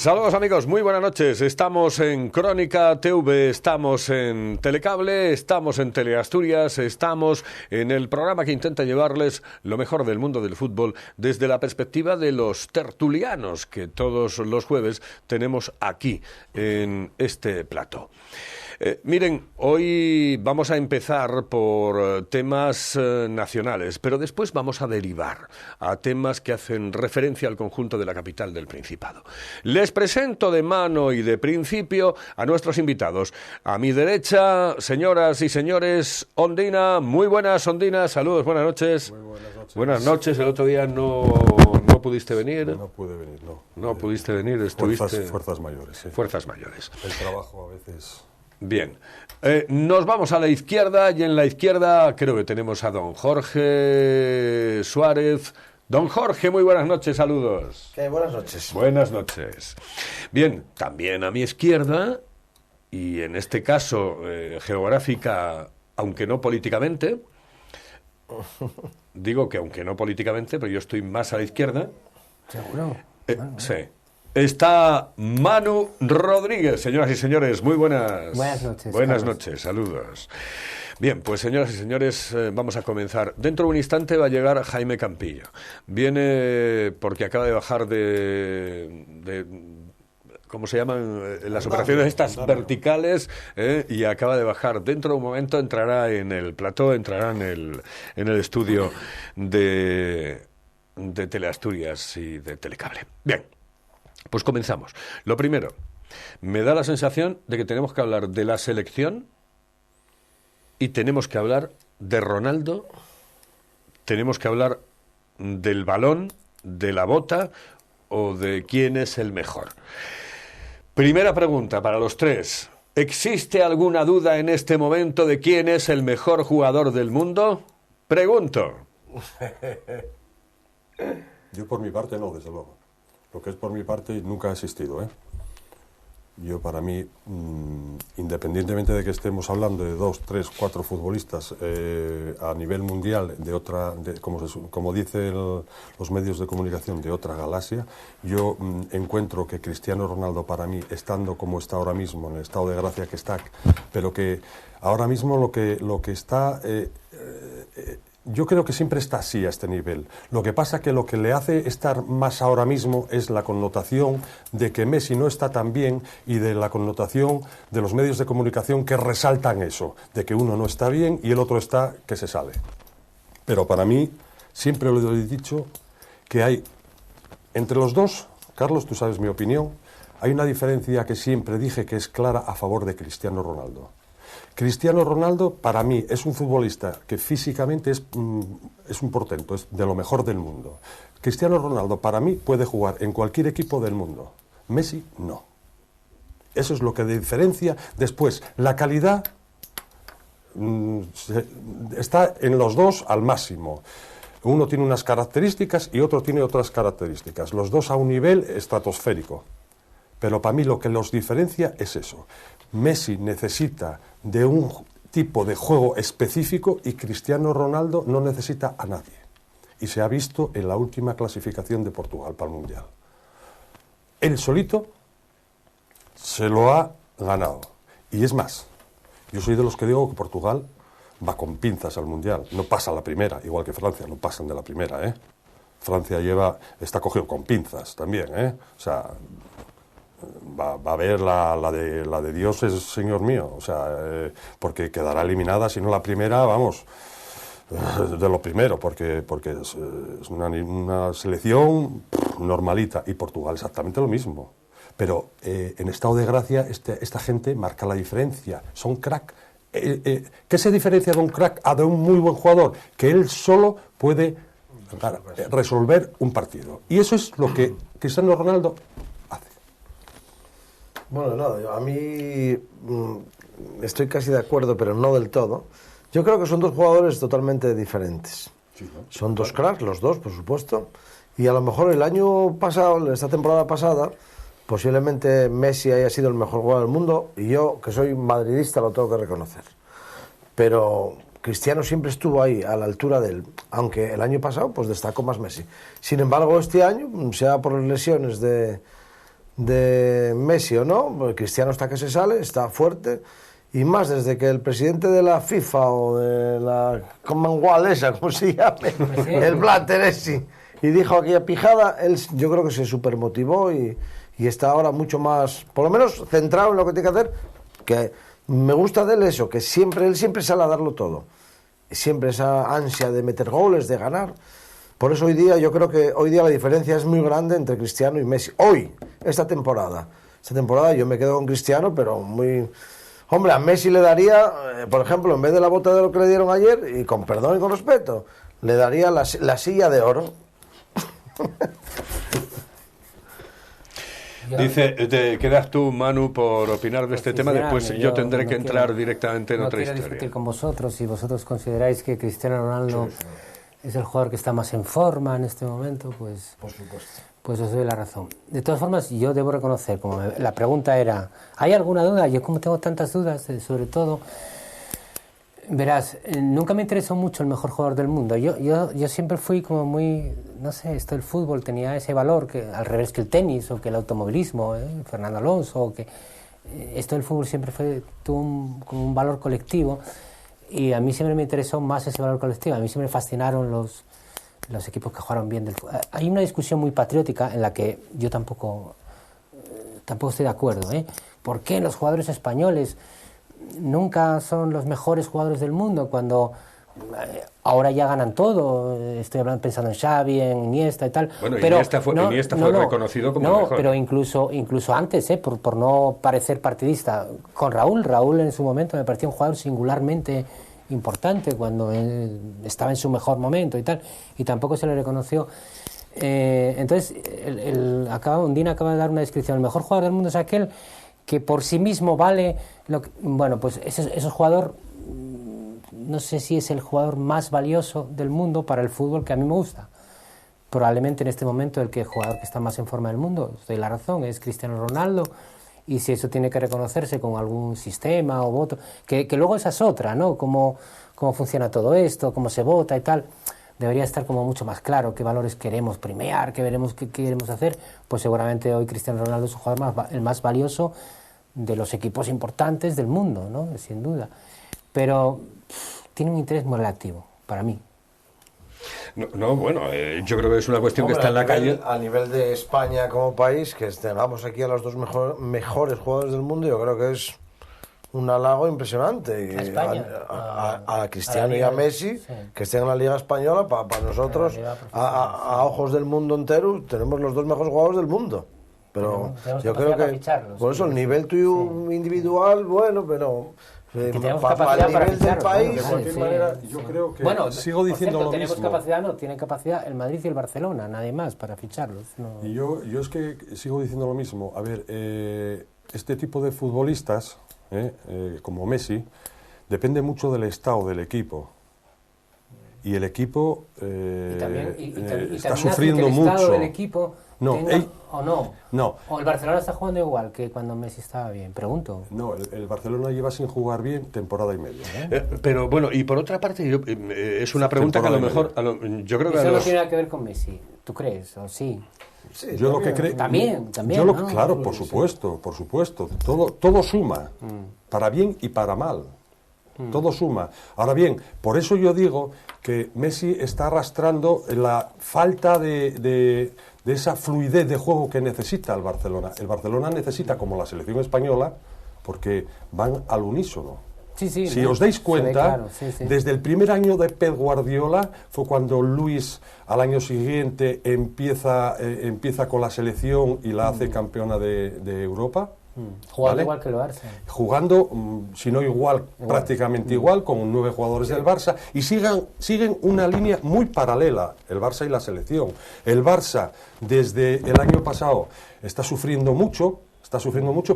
Saludos amigos, muy buenas noches. Estamos en Crónica TV, estamos en Telecable, estamos en Teleasturias, estamos en el programa que intenta llevarles lo mejor del mundo del fútbol desde la perspectiva de los tertulianos que todos los jueves tenemos aquí en este plató. Miren, hoy vamos a empezar por temas nacionales, pero después vamos a derivar a temas que hacen referencia al conjunto de la capital del Principado. Les presento de mano y de principio a nuestros invitados. A mi derecha, señoras y señores, Ondina. Muy buenas, Ondina. Saludos, buenas noches. Muy buenas noches. Buenas noches. El otro día no pudiste venir. No pude venir, no. No pudiste venir, estuviste... Fuerzas mayores, sí. Fuerzas mayores. El trabajo a veces... Bien, nos vamos a la izquierda y en la izquierda creo que tenemos a don Jorge Suárez. Don Jorge, muy buenas noches, saludos. Buenas noches. Buenas noches. Bien, también a mi izquierda, y en este caso geográfica, aunque no políticamente, digo que aunque no políticamente, pero yo estoy más a la izquierda. ¿Seguro? Sí. Está Manu Rodríguez. Señoras y señores, muy buenas. Buenas noches. Buenas noches, saludos. Bien, pues señoras y señores, vamos a comenzar. Dentro de un instante va a llegar Jaime Campillo. Viene porque acaba de bajar de ¿cómo se llaman? Las operaciones estas verticales, y acaba de bajar. Dentro de un momento entrará en el plató, entrará en el estudio de Teleasturias y de Telecable. Bien. Pues comenzamos. Lo primero, me da la sensación de que tenemos que hablar de la selección y tenemos que hablar de Ronaldo, tenemos que hablar del balón, de la bota o de quién es el mejor. Primera pregunta para los tres. ¿Existe alguna duda en este momento de quién es el mejor jugador del mundo? Pregunto. Yo por mi parte no, desde luego. Lo que es por mi parte nunca ha existido, ¿eh? Yo para mí, independientemente de que estemos hablando de 2, 3, 4 futbolistas a nivel mundial, como dicen los medios de comunicación, de otra galaxia, yo encuentro que Cristiano Ronaldo para mí, estando como está ahora mismo, en el estado de gracia que está, pero que ahora mismo lo que está... yo creo que siempre está así a este nivel. Lo que pasa que lo que le hace estar más ahora mismo es la connotación de que Messi no está tan bien y de la connotación de los medios de comunicación que resaltan eso, de que uno no está bien y el otro está que se sale. Pero para mí, siempre lo he dicho, que hay entre los dos, Carlos, tú sabes mi opinión, hay una diferencia que siempre dije que es clara a favor de Cristiano Ronaldo. Cristiano Ronaldo, para mí, es un futbolista que físicamente es un portento, es de lo mejor del mundo. Cristiano Ronaldo, para mí, puede jugar en cualquier equipo del mundo. Messi, no. Eso es lo que diferencia. Después, la calidad está en los dos al máximo. Uno tiene unas características y otro tiene otras características. Los dos a un nivel estratosférico. Pero para mí lo que los diferencia es eso. Messi necesita de un tipo de juego específico y Cristiano Ronaldo no necesita a nadie. Y se ha visto en la última clasificación de Portugal para el Mundial. Él solito se lo ha ganado. Y es más, yo soy de los que digo que Portugal va con pinzas al Mundial. No pasa la primera, igual que Francia, no pasan de la primera, ¿eh? Francia está cogido con pinzas también, ¿eh? O sea... Va a haber la de Dios es Señor mío, o sea, porque quedará eliminada, si no la primera, vamos, de lo primero, porque es una selección normalita, y Portugal exactamente lo mismo. Pero en estado de gracia esta gente marca la diferencia, son crack. ¿Qué se diferencia de un crack a de un muy buen jugador? Que él solo puede resolver un partido. Y eso es lo que Cristiano Ronaldo... Bueno, no, a mí estoy casi de acuerdo, pero no del todo. Yo creo que son dos jugadores totalmente diferentes. Sí, ¿no? Son dos cracks, los dos, por supuesto. Y a lo mejor el año pasado, esta temporada pasada, posiblemente Messi haya sido el mejor jugador del mundo, y yo, que soy madridista, lo tengo que reconocer. Pero Cristiano siempre estuvo ahí, a la altura de él, aunque el año pasado pues destacó más Messi. Sin embargo, este año, sea por lesiones de de Messi o no, porque Cristiano está que se sale, está fuerte, y más desde que el presidente de la FIFA o de la Commonwealth esa, como se llame, el Blatter ese, y dijo aquella pijada, él yo creo que se supermotivó y está ahora mucho más, por lo menos centrado en lo que tiene que hacer, que me gusta de él eso, que él siempre sale a darlo todo, siempre esa ansia de meter goles, de ganar. Por eso hoy día, yo creo que hoy día la diferencia es muy grande entre Cristiano y Messi. Hoy, esta temporada yo me quedo con Cristiano, pero muy... Hombre, a Messi le daría, por ejemplo, en vez de la bota de oro que le dieron ayer, y con perdón y con respeto, le daría la silla de oro. Dice, te quedas tú, Manu, por opinar de este tema, después yo tendré que entrar directamente en otra historia. No quiero discutir con vosotros, si vosotros consideráis que Cristiano Ronaldo es el jugador que está más en forma en este momento, pues... Por supuesto. Pues os doy la razón. De todas formas, yo debo reconocer, como la pregunta era, ¿hay alguna duda? Yo como tengo tantas dudas, sobre todo, verás, nunca me interesó mucho el mejor jugador del mundo. Yo siempre fui como muy, no sé, esto del fútbol tenía ese valor, que al revés que el tenis o que el automovilismo, Fernando Alonso, o que esto del fútbol siempre tuvo como un valor colectivo, y a mí siempre me interesó más ese valor colectivo. A mí siempre me fascinaron los equipos que jugaron bien del fútbol. Hay una discusión muy patriótica en la que yo tampoco estoy de acuerdo, ¿eh? ¿Por qué los jugadores españoles nunca son los mejores jugadores del mundo cuando ahora ya ganan todo? Estoy pensando en Xavi, en Iniesta y tal. Bueno, pero Iniesta fue reconocido como el mejor. Pero incluso antes, por no parecer partidista, con Raúl en su momento me parecía un jugador singularmente importante cuando él estaba en su mejor momento y tal, y tampoco se le reconoció. Entonces Undina acaba de dar una descripción: el mejor jugador del mundo es aquel que por sí mismo vale bueno, pues ese jugador, no sé si es el jugador más valioso del mundo para el fútbol que a mí me gusta. Probablemente en este momento el jugador que está más en forma del mundo, os doy la razón, es Cristiano Ronaldo. Y si eso tiene que reconocerse con algún sistema o voto, que luego esa es otra, ¿no? Cómo funciona todo esto, cómo se vota y tal, debería estar como mucho más claro qué valores queremos premiar, qué queremos hacer. Pues seguramente hoy Cristiano Ronaldo es el jugador el más valioso de los equipos importantes del mundo, ¿no? Sin duda. Pero tiene un interés muy relativo, para mí. No, bueno, yo creo que es una cuestión que está en la calle. A nivel de España como país, que tengamos aquí a los dos mejores jugadores del mundo, yo creo que es un halago impresionante. ¿A España? A Cristiano y a Messi, sí, que estén en la Liga Española, para nosotros, a ojos del mundo entero, tenemos los dos mejores jugadores del mundo. Pero yo creo que, por eso, el nivel tuyo individual, bueno, pero... tenemos capacidad para fichar, del país, de cualquier manera, yo creo que sigo diciendo lo tenemos mismo. Tienen capacidad el Madrid y el Barcelona, nadie más, para ficharlos. No. Y yo es que sigo diciendo lo mismo. A ver, este tipo de futbolistas, como Messi, depende mucho del estado del equipo. Y el equipo está sufriendo mucho. El estado del equipo no, no. O el Barcelona está jugando igual que cuando Messi estaba bien, pregunto. No, el Barcelona lleva sin jugar bien temporada y media. Pero bueno, y por otra parte, es una pregunta que a lo mejor... yo creo que eso no tiene nada que ver con Messi, ¿tú crees? ¿O sí? Sí, También. Yo ¿no? Claro, por supuesto. Todo suma, para bien y para mal. Todo suma. Ahora bien, por eso yo digo que Messi está arrastrando la falta de esa fluidez de juego que necesita el Barcelona. El Barcelona necesita, como la selección española, porque van al unísono. Sí, si os dais cuenta, desde el primer año de Pep Guardiola fue cuando Luis al año siguiente empieza con la selección y la hace campeona de Europa. Jugando igual que el Barça. Jugando, si no igual, prácticamente igual, con 9 jugadores del Barça, y siguen una línea muy paralela, el Barça y la selección. El Barça, desde el año pasado, está sufriendo mucho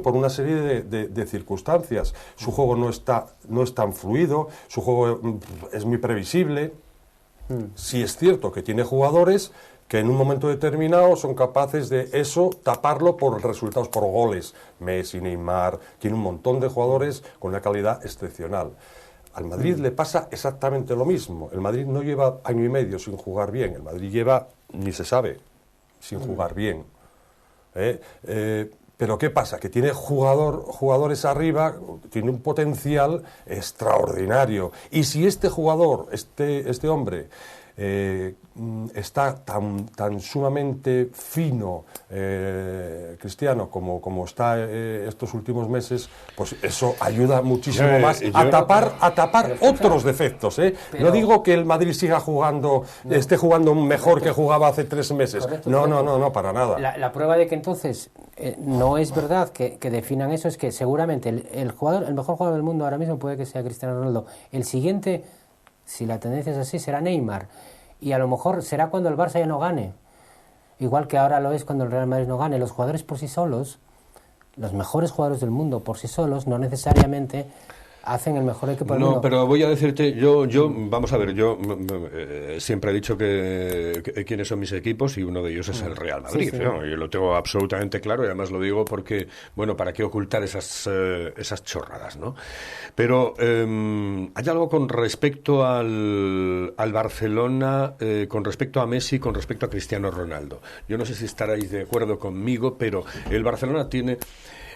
por una serie de circunstancias. Su juego no es tan fluido, su juego es muy previsible. Sí es cierto que tiene jugadores que en un momento determinado son capaces de eso, taparlo por resultados, por goles. Messi, Neymar, tiene un montón de jugadores con una calidad excepcional. Al Madrid le pasa exactamente lo mismo. El Madrid no lleva año y medio sin jugar bien. El Madrid lleva, ni se sabe, sin jugar bien. Pero ¿qué pasa? Que tiene jugadores arriba, tiene un potencial extraordinario. Y si este jugador, este hombre, está tan sumamente fino, Cristiano, como está estos últimos meses, pues eso ayuda muchísimo más a tapar otros defectos. No digo que el Madrid siga jugando, esté jugando mejor que jugaba hace 3 meses. Correcto, no, para nada. La prueba de que entonces no es verdad que definan eso es que seguramente el mejor jugador del mundo ahora mismo puede que sea Cristiano Ronaldo. El siguiente, si la tendencia es así, será Neymar. Y a lo mejor será cuando el Barça ya no gane. Igual que ahora lo es cuando el Real Madrid no gane. Los jugadores por sí solos, los mejores jugadores del mundo por sí solos, no necesariamente hacen el mejor equipo del mundo. No, pero voy a decirte, vamos a ver, yo siempre he dicho que quiénes son mis equipos y uno de ellos es el Real Madrid. Sí. ¿No? Yo lo tengo absolutamente claro y además lo digo porque, bueno, ¿para qué ocultar esas chorradas, no? Pero hay algo con respecto al Barcelona, con respecto a Messi, con respecto a Cristiano Ronaldo. Yo no sé si estaréis de acuerdo conmigo, pero el Barcelona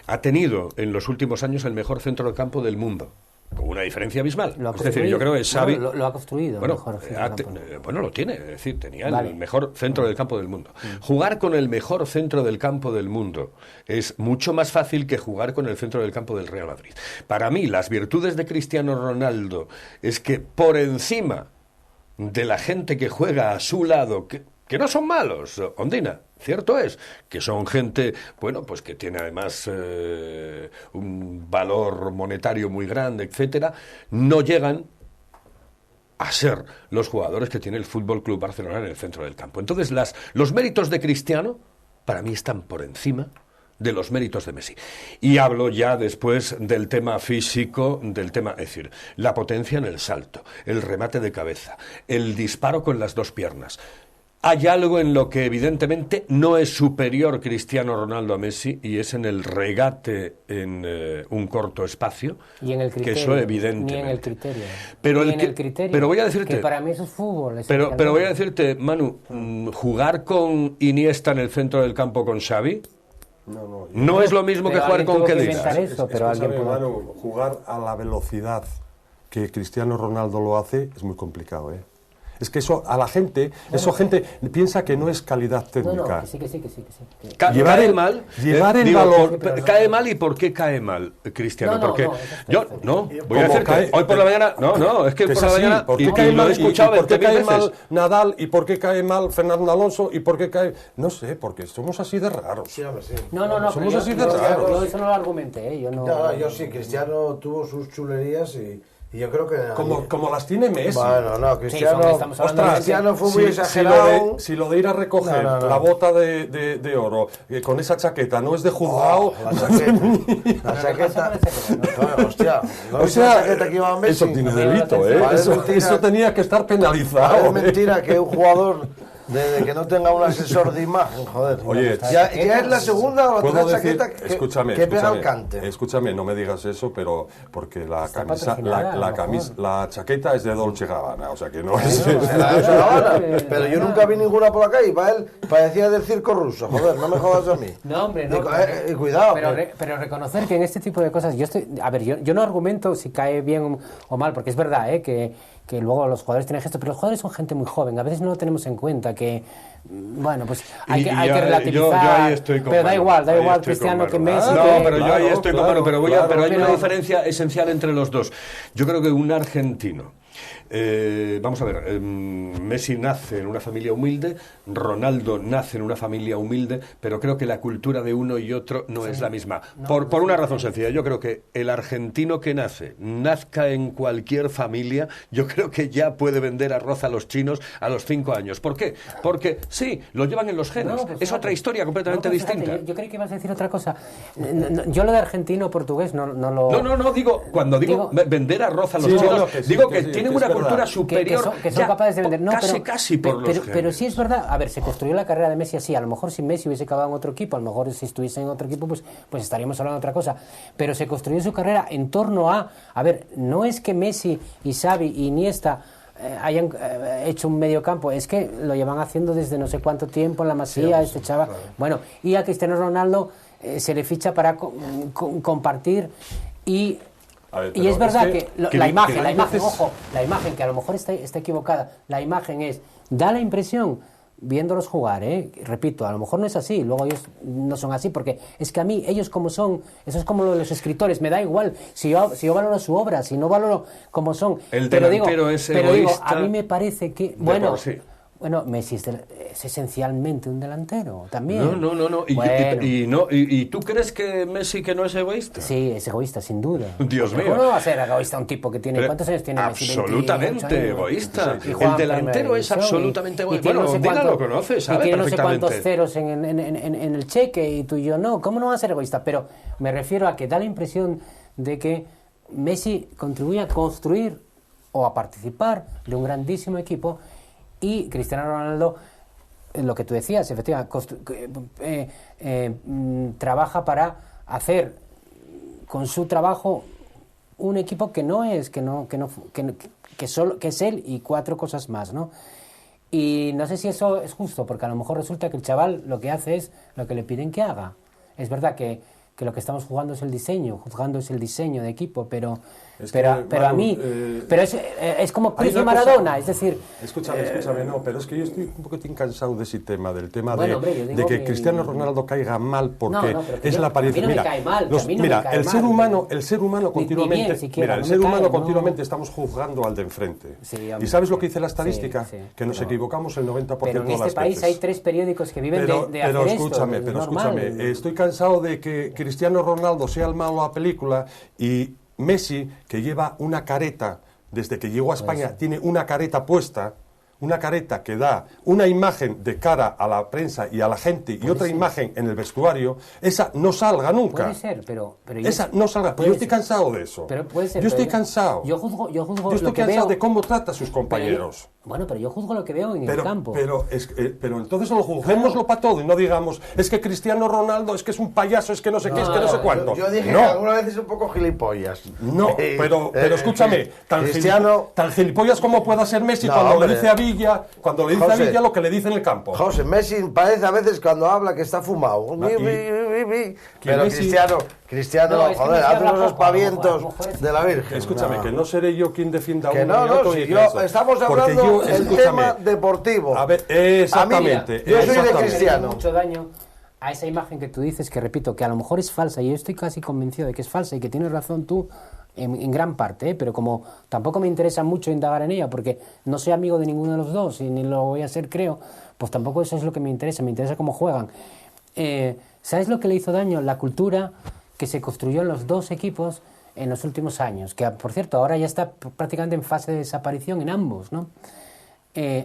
ha tenido en los últimos años el mejor centro del campo del mundo, con una diferencia abismal. Es decir, yo creo que Xavi... Lo ha construido. Lo tiene, es decir, tenía el mejor centro del campo del mundo. Jugar con el mejor centro del campo del mundo es mucho más fácil que jugar con el centro del campo del Real Madrid. Para mí, las virtudes de Cristiano Ronaldo es que por encima de la gente que juega a su lado, que no son malos, Ondina, cierto es, que son gente, bueno, pues que tiene además un valor monetario muy grande, etcétera, no llegan a ser los jugadores que tiene el Fútbol Club Barcelona en el centro del campo. Entonces, los méritos de Cristiano, para mí, están por encima de los méritos de Messi. Y hablo ya después del tema físico, es decir, la potencia en el salto, el remate de cabeza, el disparo con las 2 piernas. Hay algo en lo que evidentemente no es superior Cristiano Ronaldo a Messi y es en el regate en un corto espacio. Y en el criterio. Que eso evidentemente. Ni en el criterio. Pero voy a decirte. Que para mí eso es fútbol. Pero voy a decirte, Manu, jugar con Iniesta en el centro del campo con Xavi no es lo mismo que jugar con Kedira. Manu, jugar a la velocidad que Cristiano Ronaldo lo hace es muy complicado, Es que eso a la gente, gente piensa que no es calidad técnica. No, que sí. Cae mal. Valor. Cae mal, ¿y por qué cae mal, Cristiano? Porque voy a decirte, hoy por la mañana, es que por la mañana, ¿por qué cae mal? ¿Por qué cae mal Nadal? ¿Y por qué cae mal Fernando Alonso? ¿Y por qué cae...? No sé, porque somos así de raros. Sí, hombre, sí. No, somos así de raros. Yo eso no lo argumenté, yo sí, Cristiano tuvo sus chulerías y yo creo que... Como las tiene Messi. Bueno, no, Cristiano... Sí, Cristiano fue muy exagerado. Si lo de ir a recoger la bota de oro con esa chaqueta no es de juzgado... La chaqueta... Hostia, no es la chaqueta que iba Messi. Eso tiene delito, Eso tenía que estar penalizado. Es mentira que un jugador... De que no tenga un asesor de imagen, joder. Oye, ya es la segunda o la tercera chaqueta que pega el cante. Escúchame, no me digas eso, pero porque la chaqueta es de Dolce Gabbana, o sea que no es... Pero yo nunca vi ninguna por la calle, parecía del circo ruso, joder, no me jodas a mí. No, hombre, no. Cuidado. Pero reconocer que en este tipo de cosas, yo no argumento si cae bien o mal, porque es verdad, que luego los jugadores tienen gestos, pero los jugadores son gente muy joven, a veces no lo tenemos en cuenta, que bueno, pues hay que relativizar, yo ahí estoy con pero da igual Cristiano que Messi. Pero yo ahí estoy con Manu, pero hay una diferencia esencial entre los dos. Yo creo que un argentino, vamos a ver, Messi nace en una familia humilde, Ronaldo nace en una familia humilde, pero creo que la cultura de uno y otro no es la misma. Por una razón sencilla, yo creo que el argentino que nazca en cualquier familia, yo creo que ya puede vender arroz a los chinos a los 5 años. ¿Por qué? Porque sí, lo llevan en los genes. Es otra historia completamente distinta. Yo creí que ibas a decir otra cosa. Yo lo de argentino portugués no lo... No, cuando digo vender arroz a los chinos, digo que tienen una cultura superior, que son capaces de vender. No, casi por los genes. Pero sí es verdad, a ver, se construyó la carrera de Messi así, a lo mejor si Messi hubiese acabado en otro equipo, a lo mejor si estuviese en otro equipo, pues estaríamos hablando de otra cosa, pero se construyó su carrera en torno a ver, no es que Messi y Xavi y Iniesta hayan hecho un mediocampo, es que lo llevan haciendo desde no sé cuánto tiempo en la Masía, sí, este chaval. claro. Bueno, y a Cristiano Ronaldo se le ficha para compartir y... A ver, y es verdad la imagen, veces... ojo, la imagen, que a lo mejor está equivocada, la imagen da la impresión, viéndolos jugar, repito, a lo mejor no es así, luego ellos no son así, porque es que a mí, ellos como son, eso es como lo de los escritores, me da igual, si yo valoro su obra, si no valoro como son, el delantero es egoísta, a mí me parece que, bueno, Messi es esencialmente un delantero, también. No. ¿Y tú crees que Messi que no es egoísta? Sí, es egoísta, sin duda. Dios mío. ¿Cómo no va a ser egoísta un tipo que tiene... ¿Cuántos años tiene Messi? Absolutamente egoísta. El delantero es absolutamente egoísta. Bueno, Diga lo conoce, sabe tiene perfectamente. No sé cuántos ceros en el cheque y tú y yo no. ¿Cómo no va a ser egoísta? Pero me refiero a que da la impresión de que Messi contribuye a construir o a participar de un grandísimo equipo. Y Cristiano Ronaldo, lo que tú decías, efectivamente, trabaja para hacer con su trabajo un equipo que es él y 4 cosas más, ¿no? Y no sé si eso es justo, porque a lo mejor resulta que el chaval lo que hace es lo que le piden que haga. Es verdad que lo que estamos jugando es el diseño de equipo, pero a mí pero es como Cruyff y Maradona, es decir... Escúchame, no, pero es que yo estoy un poquitín cansado de ese tema, del tema de que Cristiano Ronaldo caiga mal porque es la apariencia. Mira, el ser humano continuamente estamos juzgando al de enfrente. Y ¿sabes lo que dice la estadística? Que nos equivocamos el 90% de las veces. Pero en este país hay 3 periódicos que viven de hacer escúchame, esto. Escúchame, estoy cansado de que Cristiano Ronaldo sea el malo de la película y Messi, que lleva una careta, desde que llegó a España, tiene una careta puesta, una careta que da una imagen de cara a la prensa y a la gente y otra imagen en el vestuario, esa no salga nunca. Puede ser, pero esa no salga. Yo estoy cansado de eso. Pero puede ser, yo estoy cansado. Yo juzgo estoy cansado de cómo trata a sus compañeros. Pero yo juzgo lo que veo en el campo. Pero entonces lo juzguémoslo para todo y no digamos, es que Cristiano Ronaldo es que es un payaso, es que no sé qué, es que no sé cuánto. Yo dije que alguna vez es un poco gilipollas. No, pero escúchame, tan gilipollas como pueda ser Messi le dice a Villa, cuando le dice a Villa lo que le dice en el campo. José, Messi parece a veces cuando habla que está fumado. Pero Cristiano, joder, hace unos aspavientos de la Virgen. Escúchame, que no seré yo quien defienda a uno y otro. Estamos hablando del tema deportivo. A ver, exactamente. Yo soy de Cristiano. Mucho daño a esa imagen que tú dices, que repito, que a lo mejor es falsa, y yo estoy casi convencido de que es falsa y que tienes razón tú en gran parte, pero como tampoco me interesa mucho indagar en ella, porque no soy amigo de ninguno de los dos y ni lo voy a ser, creo, pues tampoco eso es lo que me interesa cómo juegan. ¿Sabes lo que le hizo daño? La cultura que se construyó en los 2 equipos en los últimos años, que por cierto ahora ya está prácticamente en fase de desaparición en ambos, ¿no?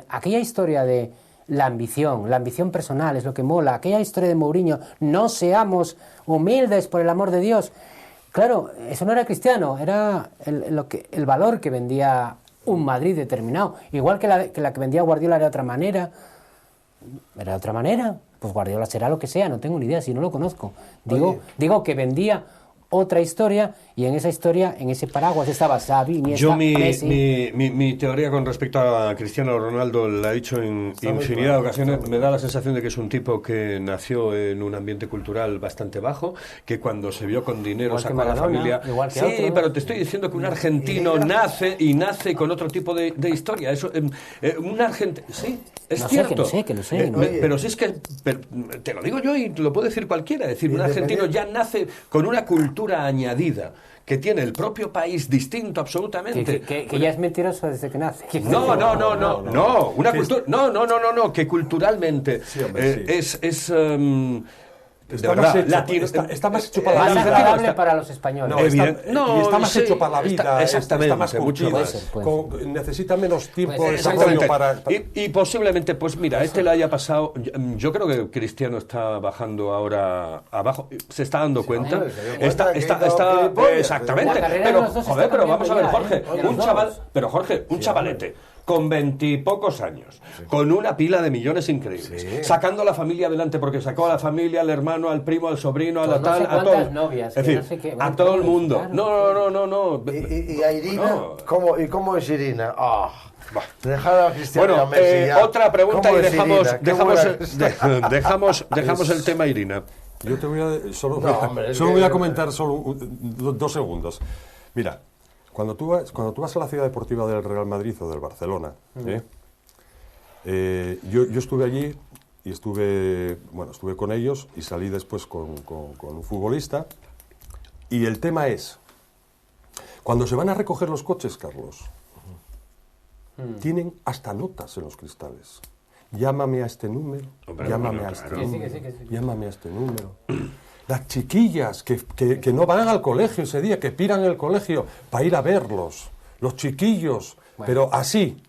Aquella historia de la ambición personal es lo que mola, aquella historia de Mourinho, no seamos humildes por el amor de Dios. Claro, eso no era Cristiano, era el valor que vendía un Madrid determinado, igual que la que vendía Guardiola era de otra manera. ¿Era de otra manera? Pues Guardiola será lo que sea, no tengo ni idea, si no lo conozco. Digo que vendía otra historia, y en esa historia, en ese paraguas estaba Xavi, Iniesta, Messi. Mi teoría con respecto a Cristiano Ronaldo la he dicho en infinidad de ocasiones. Me da la sensación de que es un tipo que nació en un ambiente cultural bastante bajo, que cuando se vio con dinero sacó a la familia. Sí, pero te estoy diciendo que un argentino nace con otro tipo de historia. Eso, un argentino, sí, es cierto. Que lo sé. Pero si es que te lo digo yo y te lo puede decir cualquiera. Es decir, un argentino ya nace con una cultura añadida que tiene el propio país distinto absolutamente. Que ya es mentiroso desde que nace. No, una cultura, no, que culturalmente es Está más hecho para la vida. Agradable para los españoles. Está más hecho para la vida. Exactamente, está más curtida. Necesita menos tiempo de desarrollo para... Y posiblemente, pues mira, le haya pasado... Yo creo que Cristiano está bajando ahora abajo. Se está dando cuenta. Exactamente. Pero vamos a ver, Jorge. Un chavalete con 20 y pocos años, con una pila de millones increíbles, sacando a la familia adelante, porque sacó a la familia, al hermano, al primo, al sobrino, a la tal, a todo. Novias, es decir, no sé qué, a todo el mundo. Claro. No. ¿Y a Irina? No. ¿Cómo es Irina? Dejar a Cristiano y a Bueno, Messi ya. otra pregunta ¿Cómo y es Irina? Qué buena dejamos el tema Irina. Yo te voy a... Solo hombre, voy a comentar dos segundos. Mira, cuando tú vas a la ciudad deportiva del Real Madrid o del Barcelona, yo estuve allí y estuve con ellos y salí después con un futbolista, y el tema es, cuando se van a recoger los coches, Carlos, tienen hasta notas en los cristales. Llámame a este número, llámame a este número, llámame a este número. Las chiquillas que no van al colegio ese día, que piran el colegio para ir a verlos. Los chiquillos, pero así.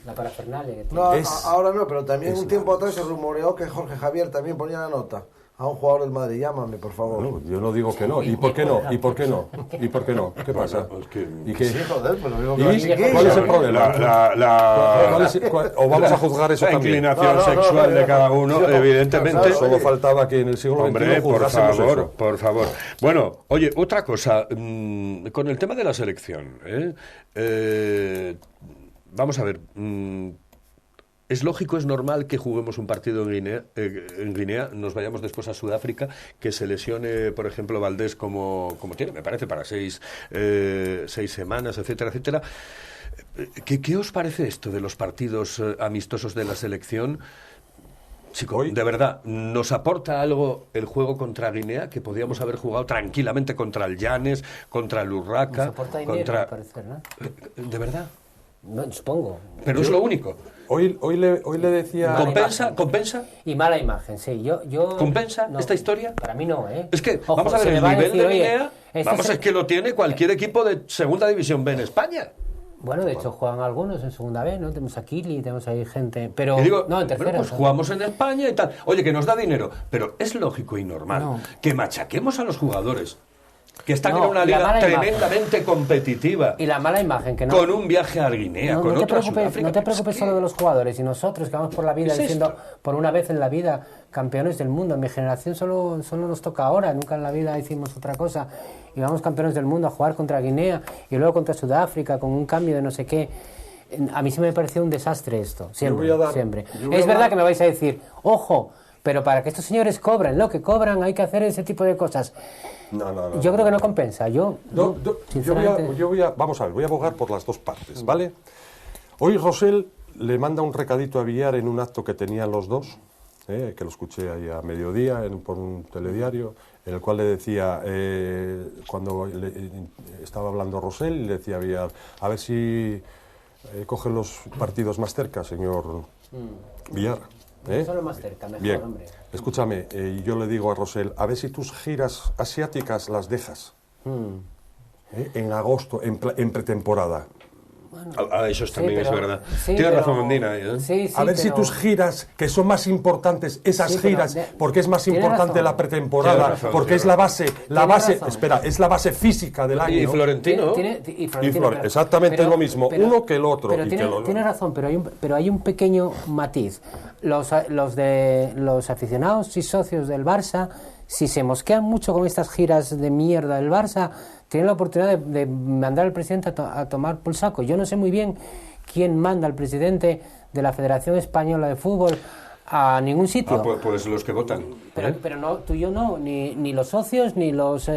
La parafernalia que tiene. Ahora no, pero también un tiempo atrás se rumoreó que Jorge Javier también ponía la nota a un jugador del Madrid. Llámame, por favor. No, yo no digo que no. ¿Y por qué no? ¿Qué pasa? ¿Y qué? Sí, joder, pues lo digo que ¿cuál es el problema? ¿O vamos a juzgar eso también? La inclinación sexual de cada uno, evidentemente. Solo faltaba que en el siglo XXI juzgásemos eso. Por favor. Bueno, oye, otra cosa. Con el tema de la selección, vamos a ver. Es lógico, es normal que juguemos un partido en Guinea, nos vayamos después a Sudáfrica, que se lesione, por ejemplo, Valdés como tiene, me parece, para 6 semanas, etcétera, etcétera. ¿Qué os parece esto de los partidos amistosos de la selección? Chico, de verdad, ¿nos aporta algo el juego contra Guinea, que podíamos haber jugado tranquilamente contra el Llanes, contra el Urraca? Nos aporta dinero, al parecer, ¿no? ¿De verdad? No, supongo. Pero es lo único. Hoy le decía... ¿Compensa? Y mala imagen, sí. Yo ¿Compensa no, esta historia? Para mí no, ¿eh? Es que, ojo, vamos a ver, el nivel de Guinea, es que lo tiene cualquier equipo de Segunda División B en España. Bueno, de hecho juegan algunos en Segunda B, ¿no? Tenemos a Kili, tenemos ahí gente... Pero digo, no, en tercera. Pues jugamos en España y tal. Oye, que nos da dinero. Pero es lógico y normal que machaquemos a los jugadores que están en una liga tremendamente competitiva. Y la mala imagen que no. Con un viaje a Guinea, con otro a Sudáfrica. No te preocupes solo de los jugadores, y nosotros que vamos por la vida diciendo, por una vez en la vida, campeones del mundo. En mi generación solo nos toca ahora, nunca en la vida hicimos otra cosa. Y vamos campeones del mundo a jugar contra Guinea y luego contra Sudáfrica con un cambio de no sé qué. A mí se me pareció un desastre esto, siempre. Es verdad que me vais a decir, ojo, pero para que estos señores cobren lo que cobran hay que hacer ese tipo de cosas. No. Yo creo que no compensa. Vamos a ver, voy a abogar por las dos partes, ¿vale? Hoy Rosell le manda un recadito a Villar en un acto que tenían los dos, que lo escuché ahí a mediodía por un telediario, en el cual le decía, cuando estaba hablando Rosell, le decía a Villar, a ver si coge los partidos más cerca, señor Villar. Solo más cerca, mejor, bien. Hombre. Escúchame, yo le digo a Rosell, a ver si tus giras asiáticas las dejas en agosto, en pretemporada. Bueno, eso también es verdad. Tienes razón, Ondina. A ver si tus giras, que son más importantes, esas giras, porque es más importante la pretemporada, porque es la base, es la base física del año. Y Florentino. Exactamente lo mismo, uno que el otro. Tiene razón, pero hay un pequeño matiz. Los aficionados y socios del Barça, si se mosquean mucho con estas giras de mierda del Barça, tienen la oportunidad de mandar al presidente a tomar por saco. Yo no sé muy bien quién manda al presidente de la Federación Española de Fútbol a ningún sitio. Pues los que votan. Pero no, tú y yo no, ni los socios, ni los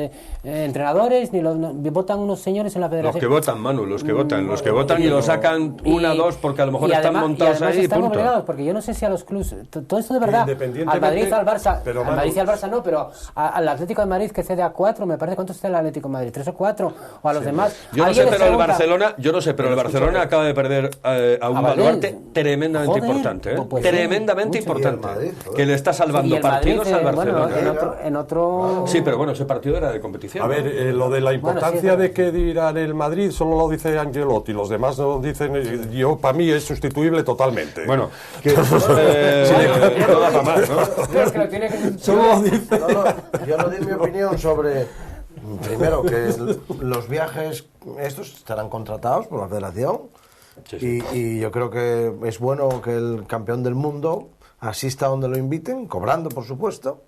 entrenadores, votan unos señores en la Federación. Los que votan, Manu, los que votan y lo sacan dos porque a lo mejor están montados ahí y están punto. Obligados, porque yo no sé si a los clubes, todo esto de verdad, al Madrid, al Barça, al Madrid y al Barça no, pero al Atlético de Madrid que cede a 4, me parece, ¿cuántos está el Atlético de Madrid? 3 o 4, o a los demás. Yo no sé, pero el Barcelona acaba de perder a un baluarte tremendamente importante, tremendamente importante, que le está salvando partidos al Barcelona. En otro... Sí, pero bueno, ese partido era de competición. A ver, lo de la importancia de que dirán el Madrid solo lo dice Angelotti, los demás no dicen. Yo, para mí, es sustituible totalmente. Bueno, que eso no da para más, ¿no? Solo lo dice. Yo no di mi opinión sobre. Primero, que los viajes estos estarán contratados por la Federación. Sí. Y yo creo que es bueno que el campeón del mundo asista donde lo inviten, cobrando, por supuesto,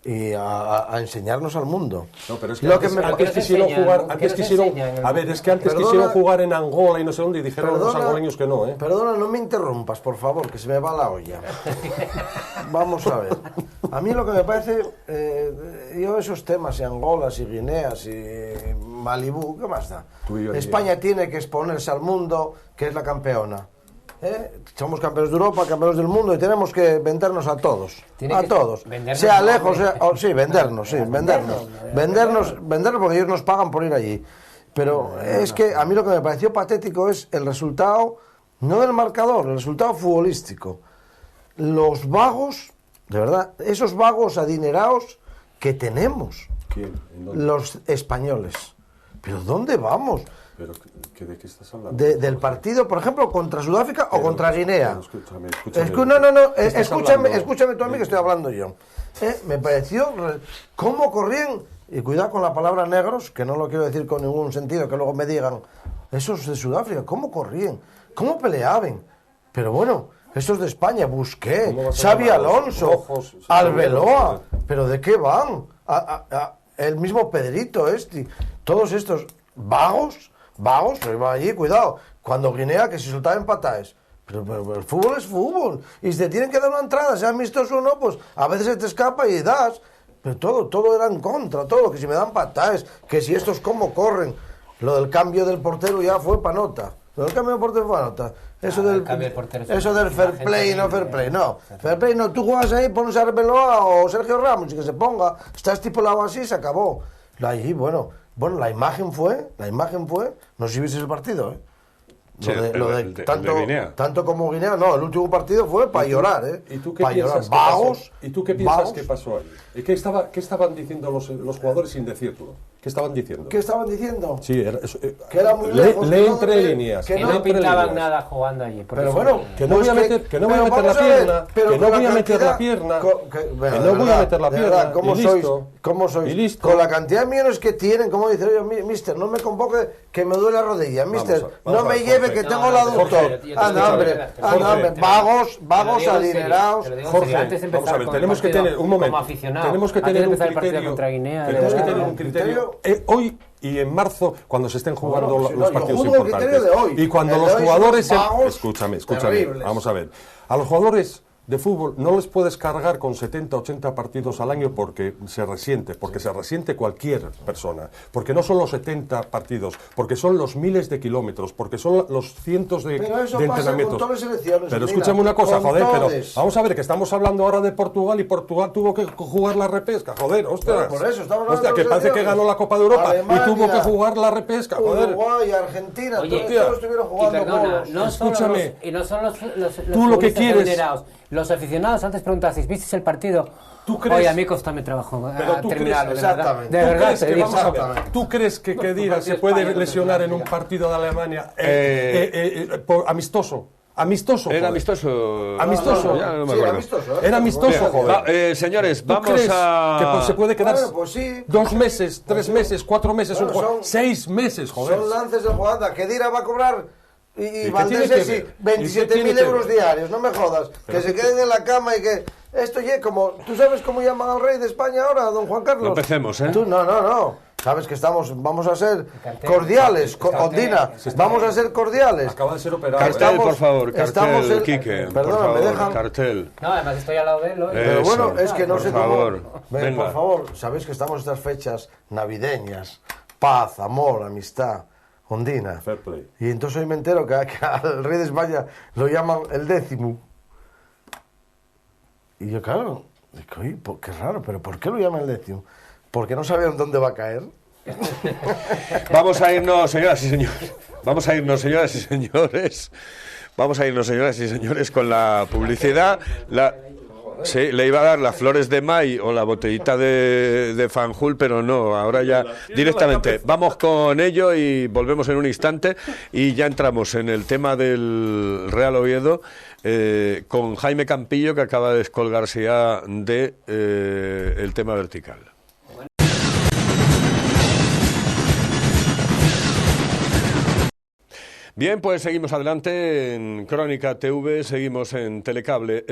y a enseñarnos al mundo. No, pero es que antes quisieron jugar, quisieron jugar en Angola y no sé dónde, y dijeron los angoleños que no, ¿eh? Perdona, no me interrumpas, por favor, que se me va la olla. Vamos a ver. A mí lo que me parece, yo esos temas, y Angolas, y Guineas, y Malibú, ¿qué más da? España tiene que exponerse al mundo, que es la campeona. Somos campeones de Europa, campeones del mundo, y tenemos que vendernos a todos. A todos. Sea lejos, vendernos, porque ellos nos pagan por ir allí. Pero es que a mí lo que me pareció patético es el resultado, no del marcador, el resultado futbolístico. Los vagos, de verdad, esos vagos adinerados que tenemos. ¿Quién? Los españoles. ¿Pero dónde vamos? ¿Pero de qué estás hablando? Del partido, por ejemplo, contra Sudáfrica o contra Guinea. Escúchame. Escúchame tú a mí que estoy hablando yo. Me pareció cómo corrían, y cuidado con la palabra negros, que no lo quiero decir con ningún sentido, que luego me digan, esos de Sudáfrica, cómo corrían, cómo peleaban. Pero bueno, estos de España, Busquets, Xavi Alonso, Arbeloa, ¿pero de qué van? El mismo Pedrito todos estos vagos, pero iban allí, cuidado, cuando Guinea, que se soltaba en patadas. Pero el fútbol es fútbol, y si te tienen que dar una entrada, sea amistoso o no, pues a veces se te escapa y das. Pero todo era en contra, todo, que si me dan patadas, que si estos cómo corren. Lo del cambio del portero ya fue pa' nota. Lo del cambio del portero fue pa' nota. Eso del fair play, no fair play, no. Fair play no, tú juegas ahí, pones a Arbeloa o Sergio Ramos y que se ponga, está estipulado así, se acabó. Ahí, bueno, la imagen fue, no sé si viste el partido, Sí, tanto como Guinea, no, el último partido fue para llorar, ¿Y tú qué piensas vagos? ¿Y tú qué piensas que pasó ahí? ¿Y qué estaban diciendo los jugadores sin decirlo? ¿Qué estaban diciendo? ¿Qué estaban diciendo? Sí, que era muy lejos. Lee entre líneas. Que no pintaban nada jugando allí. Pero bueno, que no voy a meter la pierna. Que no voy a meter la pierna. Que no voy a meter la pierna. ¿Cómo sois? Con la cantidad de millones que tienen, como dice, oye, mister, no me convoque que me duele la rodilla. Mister, no me lleve que tengo el aductor. Anda, hombre. Vagos adinerados. Jorge, vamos a ver, tenemos que tener un momento. Tenemos que tener un criterio. Hoy y en marzo, cuando se estén jugando los partidos importantes. Y cuando los jugadores... Escúchame. Vamos a ver. A los jugadores de fútbol no les puedes cargar con 70, 80 partidos al año porque se resiente cualquier persona, porque no son los 70 partidos, porque son los miles de kilómetros, porque son los cientos de entrenamientos. Pero escúchame una cosa, pero vamos a ver que estamos hablando ahora de Portugal y Portugal tuvo que jugar la repesca, ostras. Hostia, que parece que ganó la Copa de Europa y tuvo que jugar la repesca, Uruguay, Argentina, todos estuvieron jugando. Escúchame, y no son los tú lo que quieres. Los aficionados, antes preguntasteis, ¿visteis el partido? ¿Tú crees? Oye, a mí costó trabajo terminarlo, exactamente. De verdad. ¿Tú crees que Khedira se puede lesionar en un partido de Alemania amistoso? ¿Era amistoso? Amistoso. Ya no me acuerdo. Era amistoso, joder. Señores, ¿Tú vamos crees a... que se puede quedar 2 meses, 3 sí. meses, 4 meses, 6 meses, joder? Son lances de jugada. Khedira va a cobrar... Y Valdés 27.000 euros diarios, no me jodas. Que se queden en la cama y que... Esto ya como... ¿Tú sabes cómo llaman al rey de España ahora, don Juan Carlos? No empecemos, ¿eh? No. Sabes que vamos a ser cordiales, Ondina. Vamos a ser cordiales. Acaba de ser operado. Cartel, por favor, cartel, Quique. Perdona, me dejan... Cartel. No, además estoy al lado de él. Pero bueno, es que no sé cómo... Por favor, venga. Por favor, sabéis que estamos en estas fechas navideñas. Paz, amor, amistad. Ondina. Fair play. Y entonces hoy me entero que al rey de España lo llaman el 10º. Y yo, claro, digo, qué raro, pero ¿por qué lo llaman el 10º? ¿Porque no sabían dónde va a caer? Vamos a irnos, señoras y señores. Vamos a irnos, señoras y señores, con la publicidad. Sí, le iba a dar las flores de May o la botellita de Fanjul, pero no, ahora ya directamente. Vamos con ello y volvemos en un instante y ya entramos en el tema del Real Oviedo con Jaime Campillo, que acaba de descolgarse ya de el tema vertical. Bien, pues seguimos adelante en Crónica TV, seguimos en Telecable.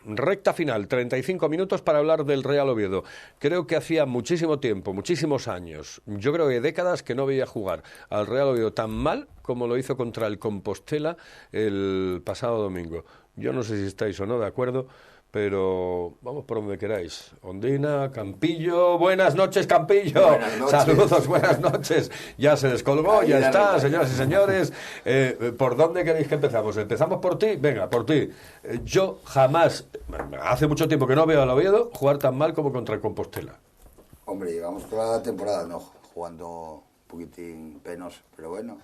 Recta final, 35 minutos para hablar del Real Oviedo. Creo que hacía muchísimo tiempo, muchísimos años, yo creo que décadas, que no veía jugar al Real Oviedo tan mal como lo hizo contra el Compostela el pasado domingo. Yo no sé si estáis o no de acuerdo, pero vamos por donde queráis. Ondina, Campillo, buenas noches, Campillo. Buenas noches. Saludos, buenas noches. Ya se descolgó, Ahí ya la está, neta. señoras y señores. ¿Por dónde queréis que empezamos? ¿Empezamos por ti? Venga, por ti. Yo jamás, hace mucho tiempo que no veo al Oviedo jugar tan mal como contra el Compostela. Hombre, llevamos toda la temporada no jugando un poquitín penoso, pero bueno.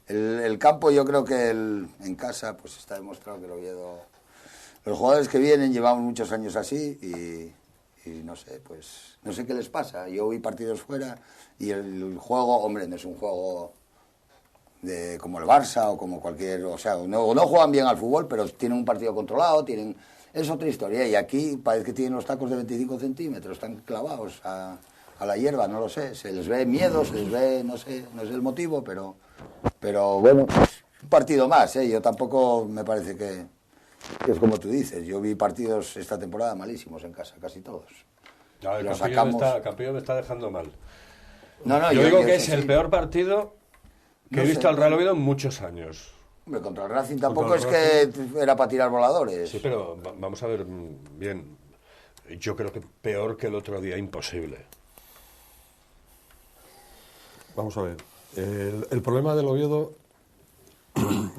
El campo, yo creo que en casa pues está demostrado que el Oviedo... Los jugadores que vienen llevamos muchos años así y no sé, pues no sé qué les pasa. Yo vi partidos fuera y el juego, hombre, no es un juego como el Barça o como cualquier... O sea, no juegan bien al fútbol, pero tienen un partido controlado, es otra historia. Y aquí parece que tienen los tacos de 25 centímetros, están clavados a la hierba, no lo sé. Se les ve miedo, se les ve, no sé el motivo, pero bueno, un partido más, ¿eh? Yo tampoco me parece que es como tú dices. Yo vi partidos esta temporada malísimos en casa, casi todos. No, el Los Campillo me está dejando mal. No, yo digo que eso es el sí. peor partido que No he visto sé. al Real Oviedo en muchos años. Hombre, contra el Racing tampoco Contra es el que era para tirar voladores. Sí, pero vamos a ver bien. Yo creo que peor que el otro día, imposible. Vamos a ver. El problema del Oviedo,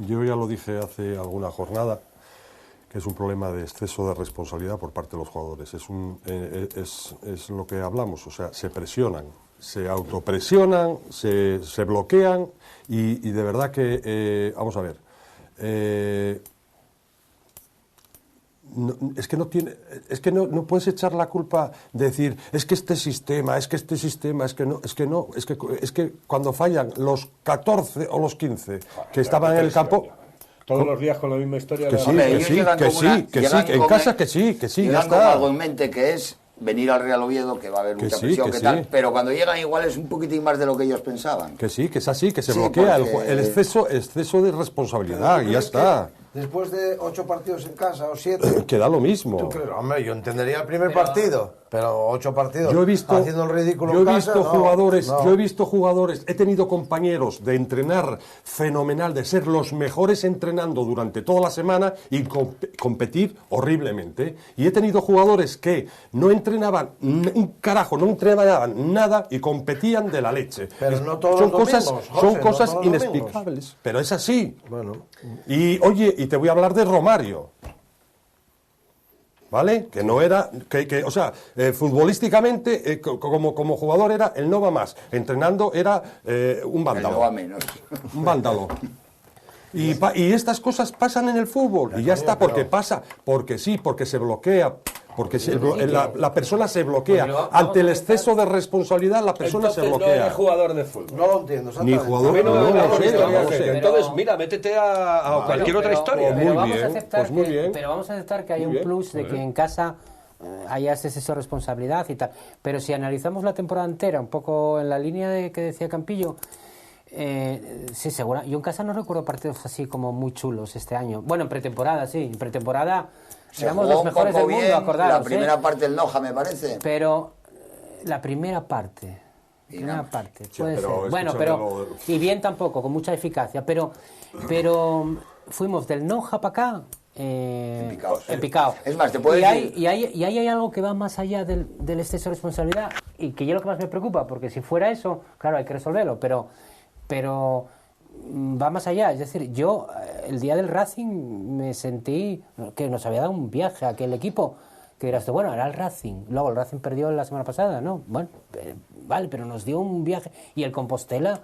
yo ya lo dije hace alguna jornada, que es un problema de exceso de responsabilidad por parte de los jugadores. Es lo que hablamos, o sea, se presionan, se autopresionan, se bloquean y de verdad que, vamos a ver, es que no puedes echar la culpa de decir es que cuando fallan los 14 o los 15 que estaban en el campo. Todos los días con la misma historia. Que sí, Hombre, que ellos sí, llegan que con sí, una- que llegan sí, en con- casa que sí, ya Llegan con está. algo en mente que es venir al Real Oviedo, que va a haber Que mucha sí, presión, que que sí. tal, pero cuando llegan igual es un poquitín más de lo que ellos pensaban. Que sí, que es así, que se Sí, bloquea porque- el exceso de responsabilidad y ya está. Después de 8 partidos en casa o 7... Que da lo mismo. ¿Tú crees? Hombre, yo entendería el primer partido, pero 8 partidos Yo he visto, haciendo el ridículo yo he en casa, visto no, jugadores, no. yo he visto jugadores, he tenido compañeros de entrenar fenomenal, de ser los mejores entrenando durante toda la semana y competir horriblemente. Y he tenido jugadores que no entrenaban un carajo, no entrenaban nada y competían de la leche. Pero no todos son los cosas, domingos, José, son no cosas todos los domingos. inexplicables, pero es así. Bueno, Y oye, y te voy a hablar de Romario. ¿Vale? Que no era, o sea, futbolísticamente, como jugador era el no va más. Entrenando era un El vándalo. no va menos. Un vándalo. Y estas cosas pasan en el fútbol. Y ya está, porque pasa, porque sí, porque se bloquea. Porque la persona se bloquea. Porque vamos Ante el a empezar- exceso de responsabilidad, la persona se Entonces no bloquea. eres jugador de fútbol. no lo entiendo. Ni exactamente. jugador, A mí no me no, hagas no sé, historias no de- sé. Entonces, Pero- mira, métete a cualquier Bueno, otra pero- historia. Muy Pero vamos bien, a aceptar pues muy que, bien. pero vamos a aceptar que hay Muy un bien, plus de muy que bien. en casa haya exceso de responsabilidad y tal. Pero si analizamos la temporada entera, un poco en la línea de que decía Campillo, sí, seguro. Yo en casa no recuerdo partidos así como muy chulos este año. Bueno, en pretemporada, sí. En pretemporada Se éramos jugó los un mejores poco del mundo, bien, acordaros. la primera parte del Noja, me parece. Pero la primera parte. Y Primera nada. parte, Sí, puede pero ser. Bueno, escúchame, pero. Y bien tampoco, con mucha eficacia. Pero fuimos del Noja para acá. picaos. En picado. Es más, te puedo y decir- ahí hay algo que va más allá del exceso de responsabilidad y que yo lo que más me preocupa, porque si fuera eso, claro, hay que resolverlo, pero va más allá. Es decir, yo el día del Racing me sentí que nos había dado un viaje a aquel equipo, que dirás tú, bueno, era el Racing, luego el Racing perdió la semana pasada, ¿no? Bueno, vale, pero nos dio un viaje. Y el Compostela,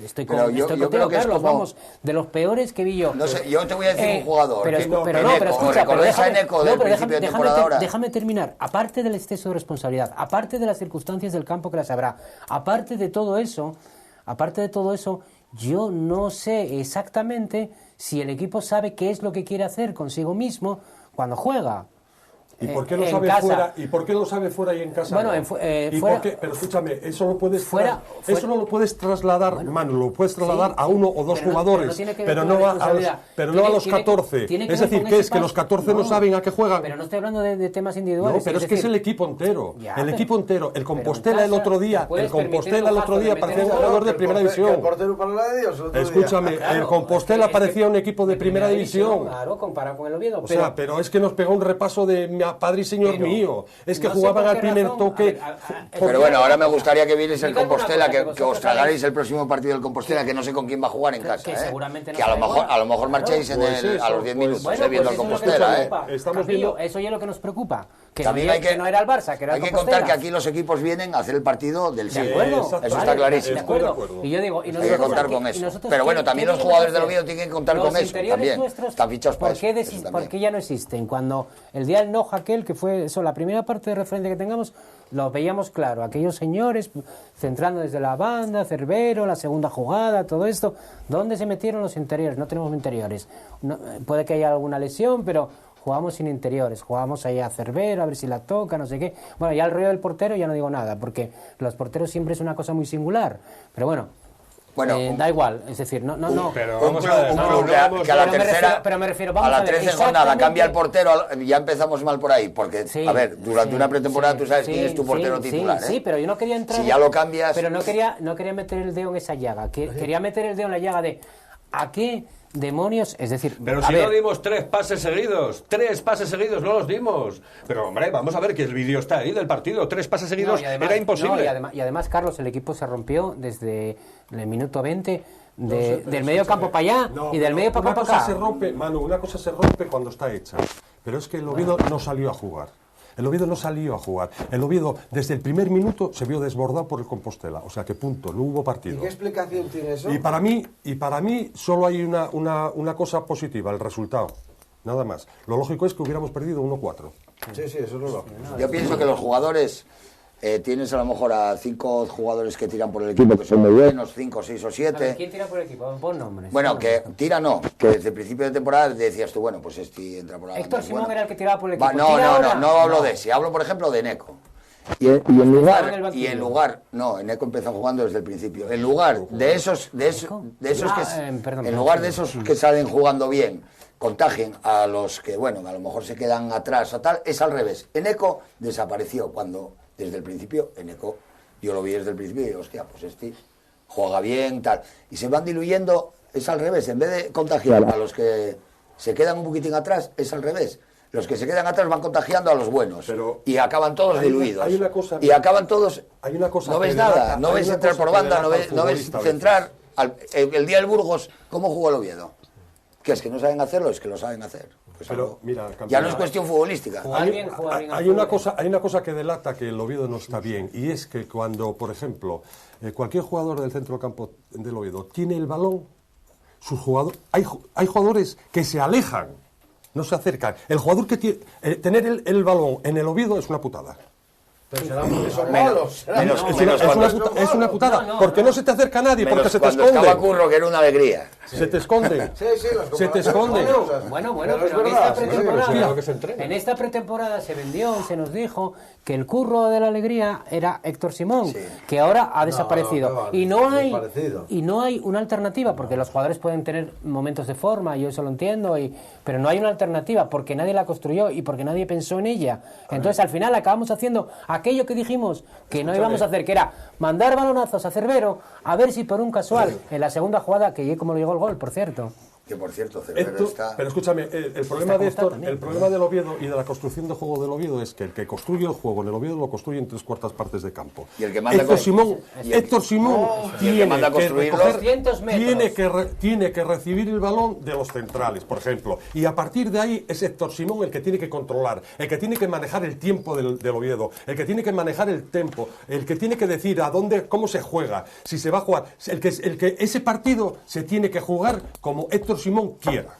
estoy Pero yo contigo, creo que es Carlos, como- vamos, de los peores que vi yo. No sé, yo te voy a decir un jugador. Pero, que- pero que no, pero Eneco, escucha, pero ¿recordáis a déjame, Eneco no, del pero principio de temporada ahora? déjame terminar. Aparte del exceso de responsabilidad, aparte de las circunstancias del campo que las habrá, aparte de todo eso, yo no sé exactamente si el equipo sabe qué es lo que quiere hacer consigo mismo cuando juega. ¿Y por qué lo en sabe casa. fuera? ¿Y por qué lo sabe fuera y en casa? Bueno, no? en ¿Y fuera, por qué? Pero escúchame, eso lo puedes fuera, eso no lo puedes trasladar, bueno, Manu, lo puedes trasladar sí, a uno o dos pero no jugadores, tiene que ver pero con no la a los, responsabilidad. pero Tiene- no a los tiene- 14. tiene que Es ver decir, con ¿qué ese es? ¿Que los paso? 14 no saben a qué juegan? Pero no estoy hablando de temas individuales. No, pero es que es el equipo entero. Ya, El pero- equipo entero. El pero Compostela en el otro casa día, te puedes el permitir Compostela un el lujazo otro día de parecía un meter jugador de Que el primera portero- que división. el portero para la de Dios, el otro día. Escúchame, Claro, el es Compostela que- parecía un equipo de primera división. Claro, comparado con el Oviedo. O sea, pero es que nos pegó un repaso de mi padre y señor Pero- mío. Es que no sé jugaban por al qué primer razón. toque. Pero bueno, ahora me gustaría que vierais el Explicadme una Compostela, cosa, que que os vosotros tragaréis sabéis- el próximo partido del Compostela, que no sé con quién va a jugar en casa. que seguramente no que a lo será mejor, igual. a lo mejor marchéis en Pues a eso, los 10 pues- minutos Bueno, viendo pues el eso es lo que nos Compostela. preocupa. Estamos Campillo, viendo- eso ya es lo que nos preocupa. Que, También no, hay que, no era el Barça, que era hay el que Compostela. contar que aquí los equipos vienen a hacer el partido del De siglo. acuerdo, Exacto. Eso está clarísimo. De Estoy de acuerdo. acuerdo. Y yo digo, y Hay que nosotros contar aquí- con y eso. nosotros Pero qué- bueno, qué también los debemos jugadores del hacer? Oviedo tienen que contar Los con eso. interiores También. nuestros, Están fichados para ¿por qué, eso. Eso también. por qué ya no existen? Cuando el día del no aquel, que fue eso, la primera parte de referencia que tengamos, lo veíamos claro. Aquellos señores centrando desde la banda, Cervero, la segunda jugada, todo esto. ¿Dónde se metieron los interiores? No tenemos interiores. No, puede que haya alguna lesión, pero jugamos sin interiores, jugamos ahí a Cervero, a ver si la toca, no sé qué. Bueno, ya el rollo del portero ya no digo nada, porque los porteros siempre es una cosa muy singular. Pero bueno, da igual, es decir, no. Pero Un vamos club, a ver, un no, club no que a vamos- la Pero me tercera, refiero- pero me refiero, vamos a la a ver, 13 jornada exactamente. cambia el portero, ya empezamos mal por ahí, porque, Sí, a ver, durante sí, una pretemporada sí, tú sabes sí, quién es tu portero sí, titular, sí, pero yo no quería entrar... Si ya lo cambias... Pero no quería meter el dedo en esa llaga, quería meter el dedo en la llaga de ¿a qué demonios? Es decir, Pero a si ver, no dimos 3 pases seguidos, no los dimos. Pero hombre, vamos a ver que el vídeo está ahí del partido, 3 pases seguidos no, y además- era imposible. no, y además, Carlos, el equipo se rompió desde el minuto 20 del medio campo para allá No, y del pero medio una para cosa acá. se rompe, Manu, una cosa se rompe cuando está hecha. Pero es que el Oviedo no salió a jugar. El Oviedo no salió a jugar. El Oviedo, desde el primer minuto, se vio desbordado por el Compostela. O sea que punto, no hubo ¿Y partido. qué explicación tiene eso? Y para mí solo hay una cosa positiva, el resultado. Nada más. Lo lógico es que hubiéramos perdido 1-4. Sí, eso es lo lógico. Yo pienso que los jugadores, tienes a lo mejor a 5 jugadores que tiran por el equipo, que son muy buenos, 5, 6 o A ver, 7. ¿quién tira por el equipo? Pon nombres. Bueno, pon que nombres. tira no, que desde el principio de temporada decías tú, bueno, pues este entra por la Héctor banda, Simón bueno. era el que tiraba por el Va, equipo. no, ¿Tira no, ahora? no, no hablo de ese, hablo por ejemplo de Neco. Y en en lugar, el banquillo. no, Neco empezó jugando desde el principio. En lugar de esos que Perdón, en lugar de esos que salen jugando bien, contagien a los que, bueno, a lo mejor se quedan atrás o tal, es al revés. Eneco desapareció cuando, desde el principio, Eneco, yo lo vi desde el principio y digo, hostia, pues este juega bien, tal. Y se van diluyendo, es al revés. En vez de contagiar a los que se quedan un poquitín atrás, es al revés. Los que se quedan atrás van contagiando a los buenos. Pero y acaban todos diluidos. hay una cosa- y acaban todos... hay una cosa no que ves delata- nada, no hay ves una entrar cosa por que banda, no delata ves, al no ves futbolista a veces. centrar. El día del Burgos, ¿cómo jugó el Oviedo? ¿Qué es que no saben hacerlo? Es que lo saben hacer. Pues Pero, algo. mira, ya campeón, no es cuestión futbolística. Jugar bien al Hay una fútbol. hay una cosa que delata que el Oviedo no está bien, y es que cuando, por ejemplo, cualquier jugador del centro del campo del Oviedo tiene el balón, hay jugadores que se alejan, no se acercan. El jugador que tiene tener el balón en el Oviedo es una putada. Pero será porque son Menos- malos. será menos- porque menos son cuando- malos. Es una putada, No, porque no se te acerca nadie, Menos porque se te cuando estaba esconde. Curro, que era una alegría. Se te esconde. Sí, sí, las Se te esconde. comparaciones son cosas. Bueno, Pero es pero en verdad, esta sí, pretemporada, claro que se entrena. en esta pretemporada se vendió y se nos dijo que el curro de la alegría era Héctor Simón, Sí. que ahora ha desaparecido. qué va, y no hay desaparecido. y no hay una alternativa, porque los jugadores pueden tener momentos de forma, yo eso lo entiendo, pero no hay una alternativa porque nadie la construyó y porque nadie pensó en ella. Entonces al final acabamos haciendo aquello que dijimos que no íbamos a hacer, que era mandar balonazos a Cervero a ver si por un casual en la segunda jugada, que como le llegó el gol, por cierto. Que por cierto, Cervero Héctor, está... pero escúchame, el problema Está de Héctor, también. el problema del Oviedo y de la construcción de juego del Oviedo es que el que construye el juego en el Oviedo lo construye en 3/4 partes de campo. Y el que manda Héctor con- Simón, y el- Héctor Simón y el que manda a construirlo- 200 metros. tiene que recibir el balón de los centrales, por ejemplo, y a partir de ahí es Héctor Simón el que tiene que controlar, el que tiene que manejar el tiempo del Oviedo, el que tiene que manejar el tempo, el que tiene que decir a dónde, cómo se juega, si se va a jugar, el que ese partido se tiene que jugar como Héctor Simón quiera.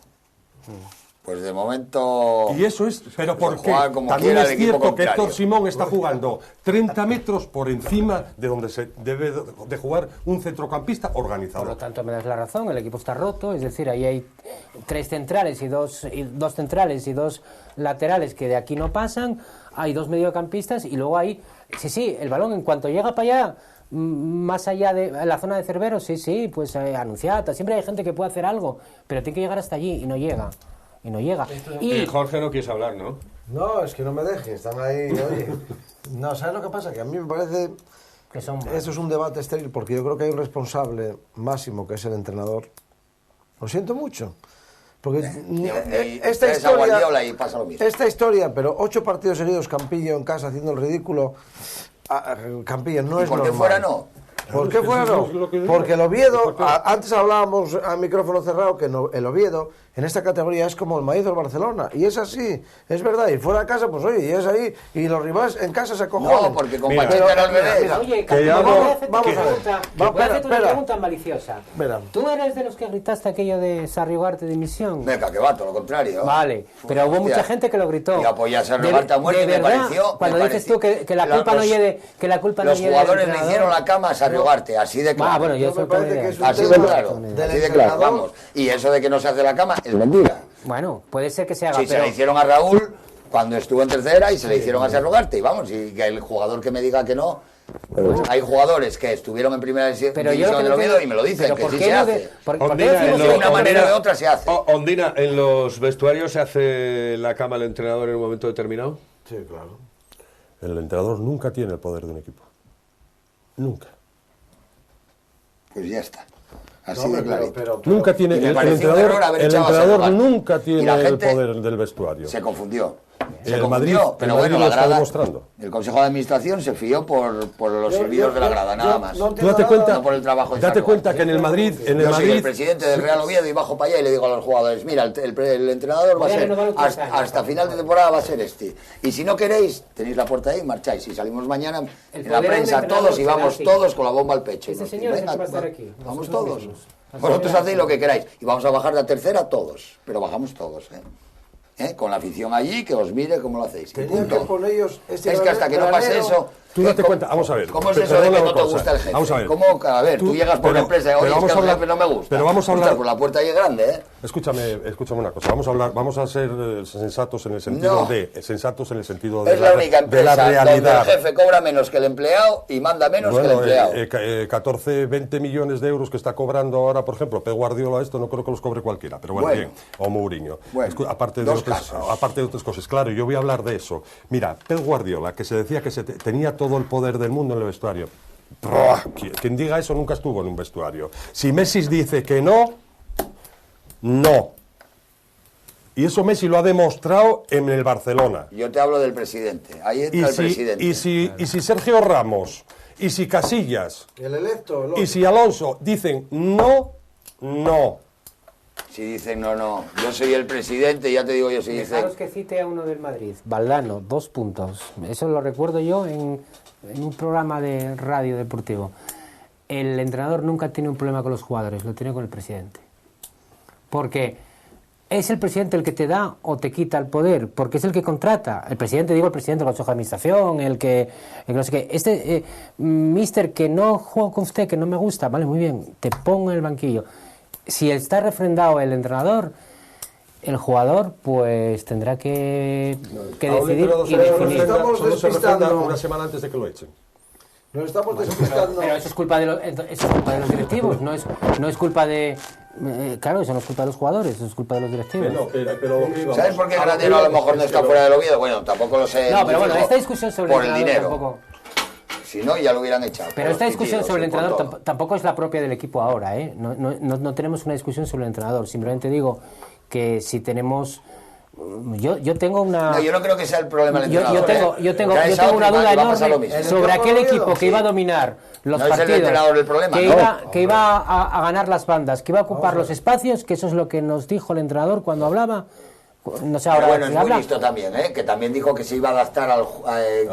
Pues de momento... Y eso es, pero ¿por qué? juega como También quiera es el equipo cierto que contrario. Héctor Simón está jugando 30 metros por encima de donde se debe de jugar un centrocampista organizado. Por lo tanto, me das la razón, el equipo está roto, es decir, ahí hay 3 centrales y dos centrales y 2 laterales que de aquí no pasan, hay 2 mediocampistas y luego hay... Sí, el balón en cuanto llega para allá, más allá de la zona de Cervero, sí, pues anunciata, siempre hay gente que puede hacer algo, pero tiene que llegar hasta allí y no llega. Y Jorge no quieres hablar, ¿no? No, es que no me dejen, están ahí, oye. No, ¿sabes lo que pasa? Que a mí me parece que son eso es un debate estéril porque yo creo que hay un responsable máximo que es el entrenador. Lo siento mucho. Porque esta historia, pero 8 partidos seguidos Campillo en casa haciendo el ridículo, Campillo no es normal. ¿Por qué fuera no? ¿Por qué fuera no? Porque el Oviedo, antes hablábamos a micrófono cerrado que el Oviedo en esta categoría es como el Madrid o el Barcelona, y es así, es verdad, y fuera de casa, pues oye, y es ahí, y los rivales en casa se acojonan. No, porque con Pacheta era al revés. Oye, vamos a ver. Una pregunta maliciosa. Espera. ¿Tú eres de los que gritaste aquello de Sarrigarte dimisión? Venga, que va, todo lo contrario. Vale, pero hubo mucha gente que lo gritó. Y apoya a Sarrigarte a muerte, de me verdad, pareció... Cuando dices tú que la culpa no lleve... Los jugadores le hicieron la cama a Sarrigarte, así de claro. Bueno, yo me parece que es un así de tema claro, del así de claro, entrenador. vamos. Y eso de que no se hace la cama es mentira. Bueno, puede ser que se haga, Si se la hicieron a Raúl cuando estuvo en tercera y se le hicieron a Sarrigarte, y vamos, y que el jugador que me diga que no... Hay jugadores que estuvieron en primera división del Oviedo y me lo dicen, que sí se hace. De una manera o de otra se hace. Ondina, ¿en los vestuarios se hace la cama al entrenador en un momento determinado? Sí, claro. El entrenador nunca tiene el poder de un equipo. Nunca. Pues ya está. Así de clarito. Nunca tiene, Y me el pareció un error haber echado a entrenador Sarrigarte. nunca Y tiene la el gente poder del vestuario. Se confundió. Se El confundió, Madrid, pero el Madrid bueno, lo la está grada, demostrando. el Consejo de Administración se fió por los servicios de la grada, nada más. no Tú date cuenta, No por el trabajo de date Sarrigarte. cuenta que en el Madrid, Yo soy el presidente del Real Oviedo y bajo para allá y le digo a los jugadores, mira, el entrenador va a ser, hasta final de temporada va a ser este. Y si no queréis, tenéis la puerta ahí y marcháis. Y salimos mañana en la prensa todos y vamos todos con la bomba al pecho. Este señor es el que va a estar aquí. Vamos todos. Vosotros hacéis lo que queráis. Y vamos a bajar de tercera todos. Pero bajamos todos, con la afición allí, que os mire cómo lo hacéis. Tenían que poner ellos Es que hasta que no pase eso... Tú date cuenta, vamos a ver. ¿Cómo es eso de que no te gusta el jefe? Vamos a ver. ¿Cómo? A ver, tú llegas por una empresa y oye, es que el jefe no me gusta. Pero vamos a hablar... Por la puerta ahí es grande, Escúchame una cosa. Vamos a ser sensatos en el sentido de Es la única de la empresa donde el realidad. jefe cobra menos que el empleado y manda menos que el empleado. 14, 20 millones de euros que está cobrando ahora, por ejemplo, Pep Guardiola, esto no creo que los cobre cualquiera, pero bueno, bien. O Mourinho. Bueno, aparte de otras cosas. Claro, yo voy a hablar de eso. Mira, Pep Guardiola, que se decía que tenía todo el poder del mundo en el vestuario. Quien diga eso nunca estuvo en un vestuario. Si Messi dice que no, no. Y eso Messi lo ha demostrado en el Barcelona. Yo te hablo del presidente. Ahí entra el presidente. Y si Sergio Ramos, y si Casillas, el electo, y si Alonso dicen no, no. Si dicen no. Yo soy el presidente, ya te digo yo, si dicen... Dejaros que cite a uno del Madrid. Valdano, 2 puntos. Eso lo recuerdo yo en un programa de radio deportivo. El entrenador nunca tiene un problema con los jugadores, lo tiene con el presidente. Porque es el presidente el que te da o te quita el poder, porque es el que contrata. El presidente del Consejo de Administración, el que no sé qué. Mister, que no juego con usted, que no me gusta, vale, muy bien, te pongo en el banquillo. Si está refrendado el entrenador, el jugador pues tendrá que decidir y definir. Estamos despistando una semana antes de que lo echen. Nos estamos despistando. Pero eso es culpa de los directivos, no es culpa de... claro, eso no es culpa de los jugadores, eso es culpa de los directivos. ¿Sabes por qué Granero a lo mejor no está fuera del Oviedo? Bueno, tampoco lo sé. No, pero bueno, esta discusión sobre por el el entrenador dinero. tampoco... Si no, ya lo hubieran echado. Pero esta discusión sobre el entrenador tampoco es la propia del equipo ahora, ¿eh? No tenemos una discusión sobre el entrenador. Simplemente digo que si tenemos... Yo tengo una... No, yo no creo que sea el problema del entrenador. Yo tengo una duda enorme sobre aquel equipo que iba a dominar los partidos, es el entrenador el problema, que iba a ganar las bandas, que iba a ocupar los espacios, que eso es lo que nos dijo el entrenador cuando no sé Pero ahora bueno, si es muy habla. listo también, ¿eh? Que también dijo que se iba a adaptar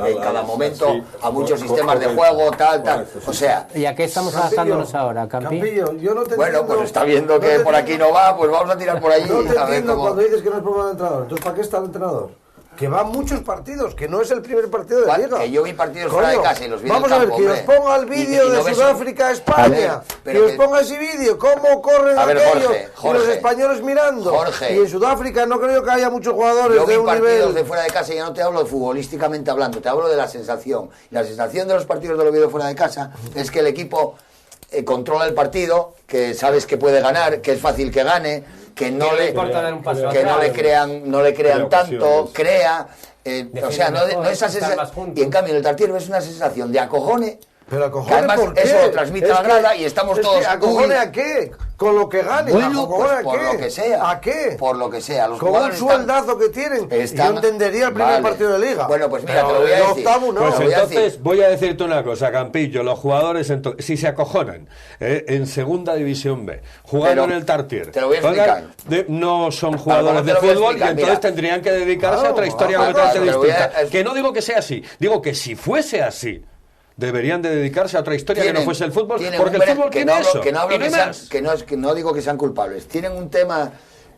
en cada momento sí, a muchos sistemas de correcto. juego, tal. Correcto, sí. O sea, ¿Y a qué estamos Campillo, adaptándonos ahora, Campi? Campillo, yo no te bueno, entiendo. pues está viendo no que te por aquí entiendo. no va, pues vamos a tirar por allí. No te a ver entiendo cómo... cuando dices que no es problema del entrenador. Entonces, ¿para qué está el entrenador? Que van muchos partidos, que no es el primer partido de Vale, Liga. que yo vi partidos fuera de casa y los vi en el Vamos a ver, campo, que hombre. os ponga el vídeo Y de no ves- Sudáfrica a A España. ver, Que pero os que- ponga ese vídeo, cómo corren A ver, aquellos Jorge, y los Jorge. españoles mirando. Jorge. Y en Sudáfrica no creo que haya muchos jugadores Yo de vi un partidos nivel. de fuera de casa y ya no te hablo de futbolísticamente hablando, te hablo de la sensación. Y la sensación de los partidos del Oviedo fuera de casa es que el equipo controla el partido, que sabes que puede ganar, que es fácil que gane, que no no le importa dar un paso que atrás. no le crean Crea tanto, ocasiones. crea, o sea, no mejor, esa estar más sensación. juntos. Y en cambio en el Tartier ves una sensación de acojone. Pero Que acojone, además ¿por qué? eso lo transmite a la grada y estamos todos, Que ¿acojone uy. a qué? ¿Con lo que gane? Bueno, ¿Acojone pues a por qué? lo que sea. ¿A qué? Por lo que sea. Los Con un jugadores están- sueldazo que tienen. están- Yo entendería el primer Vale. partido de Liga. Bueno, pues mira, Pero te lo voy a el decir. octavo no. Pues Te voy a entonces decir. voy a decirte una cosa, Campillo, los jugadores si se acojonan en segunda división B, jugando Pero en el Tartier, te lo voy a explicar. no son ¿cómo jugadores te de lo voy a fútbol y explicar? entonces Mira. tendrían que dedicarse Claro, a otra historia vamos, completamente te lo voy a- distinta. Que no digo que sea así, digo que si fuese así, deberían de dedicarse a otra historia que no fuese el fútbol, tienen porque un el fútbol que tiene no hablo- eso, que no hablo y no hay que sean- más. que no digo que sean culpables. Tienen un tema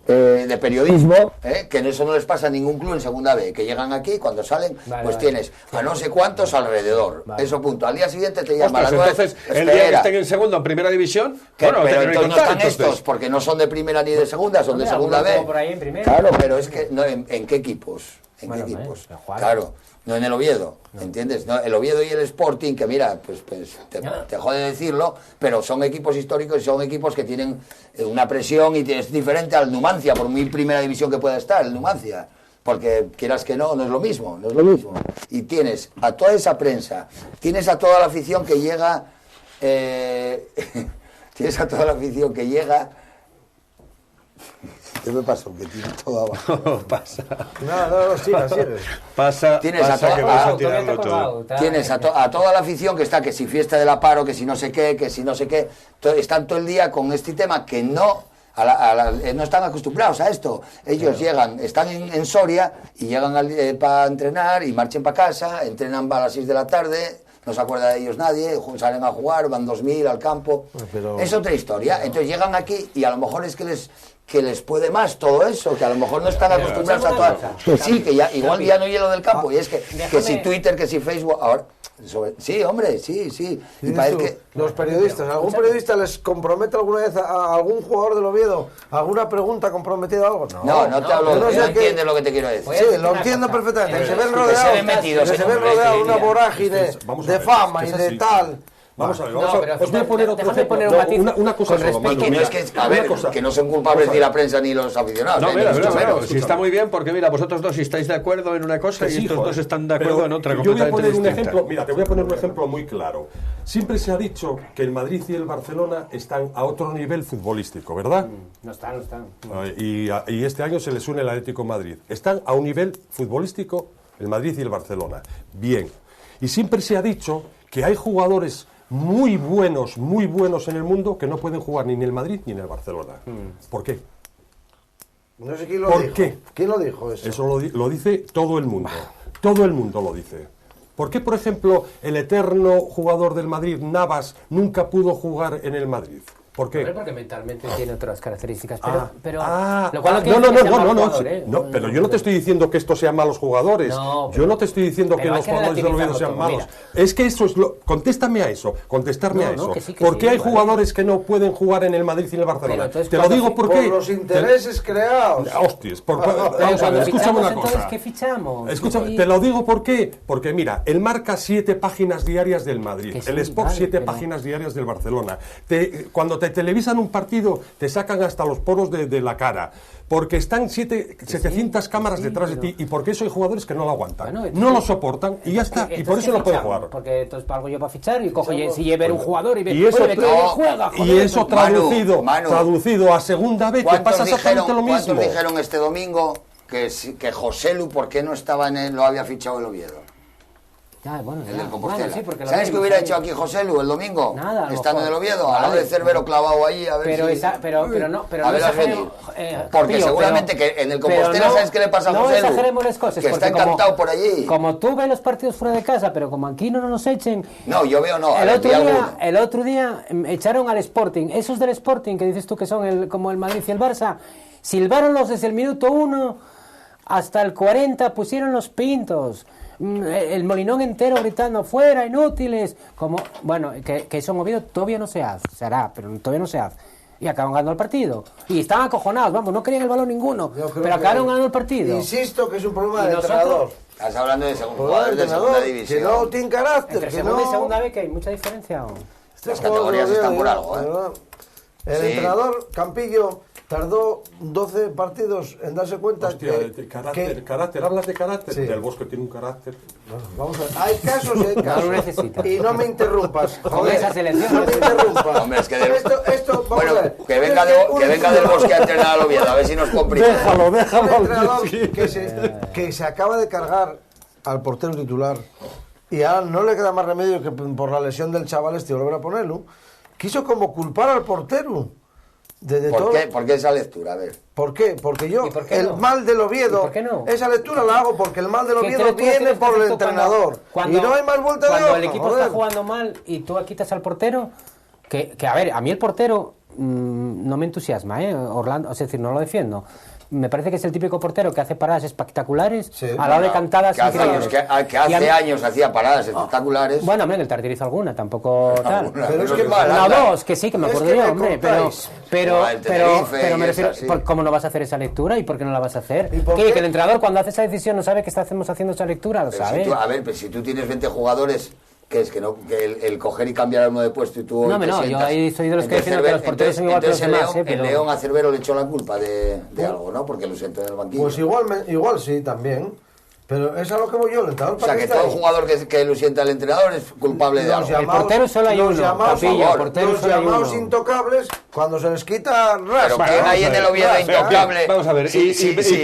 de periodismo, que en eso no les pasa a ningún club en segunda B, que llegan aquí y cuando salen, Vale, pues vale. tienes a no sé cuántos alrededor. Vale. Eso punto. Al día siguiente te llaman a Ostras, las 9. entonces, el día que estén en segunda o en primera división, bueno, pero tendrán que entonces no contar, están entonces. estos, porque no son de primera ni de segunda, son de Hombre, segunda alguno B. tuvo por ahí en primera. Claro, pero es que, no, ¿en qué equipos? ¿En Bueno, qué equipos? pero jugar. Claro, no en el Oviedo, ¿entiendes? No, el Oviedo y el Sporting, que mira, pues te jode decirlo, pero son equipos históricos y son equipos que tienen una presión y es diferente al Numancia, por muy primera división que pueda estar, el Numancia. Porque quieras que no es lo mismo, no es lo mismo. Y tienes a toda esa prensa, tienes a toda la afición que llega, tienes a toda la afición que llega. ¿Qué me pasó? Que tiro todo abajo. Pasa. No, sigue. Pasa, Tienes pasa a que toda- vas a ah, tirarlo todo. Tienes a toda la afición que está, que si fiesta del aparo, que si no sé qué, que si no sé qué, están todo el día con este tema que no, no están acostumbrados a esto. Ellos llegan, están en Soria y llegan para entrenar y marchen para casa, entrenan a las 6 de la tarde, no se acuerda de ellos nadie, salen a jugar, van 2000 al campo. Pero- Es otra historia. Entonces llegan aquí y a lo mejor es que les puede más todo eso, que a lo mejor no están acostumbrados a escuchame todo. una cosa. Que sí, que ya, igual ya no hielo del campo, y es que Déjame- si Twitter, que si Facebook, ahora, sí, hombre, sí. Y Dices parece tú, que, los periodistas, ¿algún periodista les compromete alguna vez a algún jugador del Oviedo? ¿Alguna pregunta comprometida o algo? no te hablo, yo no sé no qué- entiendes lo que te quiero decir. Pues- Sí, Voy a lo decir entiendo una cosa. perfectamente. Que Se ven se rodeados, ven metidos se en ven un rodeados de una metido. vorágine Vamos a de ver, fama es y que es de así. tal. Vamos a ver, No, vamos a pero ver. Os voy a poner otro déjame ejemplo. poner un No, matiz una cosa con solo, respecto- Manu, Que no mira, es que, a una ver, cosa. que no son culpables ni la prensa ni los aficionados. No, ni mira, mucho mira, menos. si está muy bien, porque mira, vosotros dos si estáis de acuerdo en una cosa Que y sí, estos joder. dos están de acuerdo Pero en otra yo voy a completamente poner un distinta. ejemplo, mira, te voy a poner un ejemplo muy claro. Siempre se ha dicho que el Madrid y el Barcelona están a otro nivel futbolístico, ¿verdad? No están. Y este año se les une el Atlético de Madrid. Están a un nivel futbolístico el Madrid y el Barcelona. Bien. Y siempre se ha dicho que hay jugadores muy buenos en el mundo que no pueden jugar ni en el Madrid ni en el Barcelona. ¿Por qué? No sé quién lo ¿Por dijo. qué? ¿Quién lo dijo eso? Eso lo dice todo el mundo. Todo el mundo lo dice. ¿Por qué, por ejemplo, el eterno jugador del Madrid, Navas, nunca pudo jugar en el Madrid? ¿Por qué? Porque mentalmente tiene otras características. Pero Ah, lo cual ah, quiere no, decir que sea mal no, jugador, ¿eh? no, pero yo no te estoy diciendo que estos sean malos jugadores. No, Yo no te estoy diciendo que pero hay los que jugadores del Oviedo sean relativizarlo malos. todo, Es que eso es lo... Contéstame a eso, contestarme No, a no, eso. que sí, ¿Por qué hay vale. jugadores que no pueden jugar en el Madrid y en el Pero Barcelona? entonces, Te lo cuando digo fi- por Por qué. los intereses creados. Hostias, vamos a Pero ver, cuando escúchame fichamos, una entonces, cosa. ¿qué fichamos? Escúchame, Sí. te lo digo ¿por qué? Porque mira, él marca 7 páginas diarias del Madrid, Que sí, el Sport vale, 7 pero- páginas diarias del Barcelona. Cuando te televisan un partido, te sacan hasta los poros de la cara, porque están 700 cámaras sí, detrás de pero- ti, y porque eso hay jugadores que no lo aguantan, Bueno, no lo soportan, y ya está, y por eso no puede jugar. Porque entonces algo yo para fichar y cojo y si ver un jugador y ver, Y eso, oye, que juega, y joder, eso pues, Manu, traducido a segunda B, que pasa exactamente lo mismo. ¿Cuántos dijeron este domingo que José Lu, ¿por qué no estaba lo había fichado el Oviedo? Ya, bueno, el del Compostela. Bueno, sí, porque lo ¿Sabes qué mismo, hubiera sí. hecho aquí José Lu el domingo? Nada, a lo estando en mejor. el Oviedo, al lado de Cervero clavado ahí, a ver Pero si... no, a ver, exageremos, porque Pío, seguramente que en el Compostela, ¿sabes qué le pasa a José Lu? No exageremos las cosas, que está porque encantado por allí. Como tú ves los partidos fuera de casa, pero como aquí no nos echen... No, yo veo no, el otro día echaron al Sporting, esos del Sporting que dices tú que son como el Madrid y el Barça, silbaronlos desde el minuto 1 hasta el 40, pusieron los pintos, el Molinón entero gritando fuera, inútiles, como, bueno, que eso en Oviedo todavía no se hará, pero todavía no se hace. Y acaban ganando el partido. Y estaban acojonados, vamos, no querían el balón ninguno, pero acabaron ganando el partido. Insisto que es un problema del entrenador. Estás hablando de segunda división. Que no tiene carácter. Entre que segunda no... y segunda vez que hay mucha diferencia. Las categorías están por algo, El entrenador, Campillo, tardó 12 partidos en darse cuenta. Hostia, carácter, hablas de carácter. Sí. Del Bosque tiene un carácter. Bueno, vamos a ver. Hay casos y hay casos. No lo necesita. Y no me interrumpas. Con esa selección. No me interrumpas. Hombre, es que esto, vamos bueno, a ver. que venga del Bosque a entrenar al Oviedo, a ver si nos comprime. Un entrenador que se acaba de cargar al portero titular y ahora no le queda más remedio que por la lesión del chaval volver a ponerlo. Quiso como culpar al portero. ¿Por qué esa lectura? A ver. ¿Por qué? Porque yo, por qué el no? mal del Oviedo, ¿Por qué no? esa lectura la hago porque el mal del ¿Qué Oviedo crees tú que viene tienes por el defecto entrenador. cuando Y no hay más vuelta de hoja. Cuando el equipo joder. está jugando mal y tú quitas al portero, que a ver, a mí el portero no me entusiasma, Orlando, es decir, no lo defiendo. Me parece que es el típico portero que hace paradas espectaculares a la hora de cantadas increíbles. Que hace años hacía paradas espectaculares. Bueno, hombre, en el Tartier hizo alguna, tampoco tal. Pero es que Una o dos, que sí, que me acuerdo yo, hombre, pero No, el Tenerife me y refiero, esas, sí. ¿cómo no vas a hacer esa lectura y por qué no la vas a hacer? ¿Y por ¿Qué? qué? Que el entrenador cuando hace esa decisión no sabe que estamos haciendo esa lectura, lo Pero sabe. pero si tú tienes 20 jugadores, ¿qué es? Que el coger y cambiar a uno de puesto y tú... No, yo ahí soy de los que defiendo que los porteros son igual que los demás, pero... El León a Cervero le echó la culpa de algo, ¿no? Porque lo sentó en el banquillo. Pues igual sí, también. Pero es a lo que voy yo, el entrenador. O sea, que todo jugador que lo sienta al entrenador es culpable de algo. El portero solo hay uno, Capillo, el portero los solo hay llamados uno. intocables, cuando se les quita Pero ¿quién hay en el Oviedo intocable? Vamos a ver, Sí, y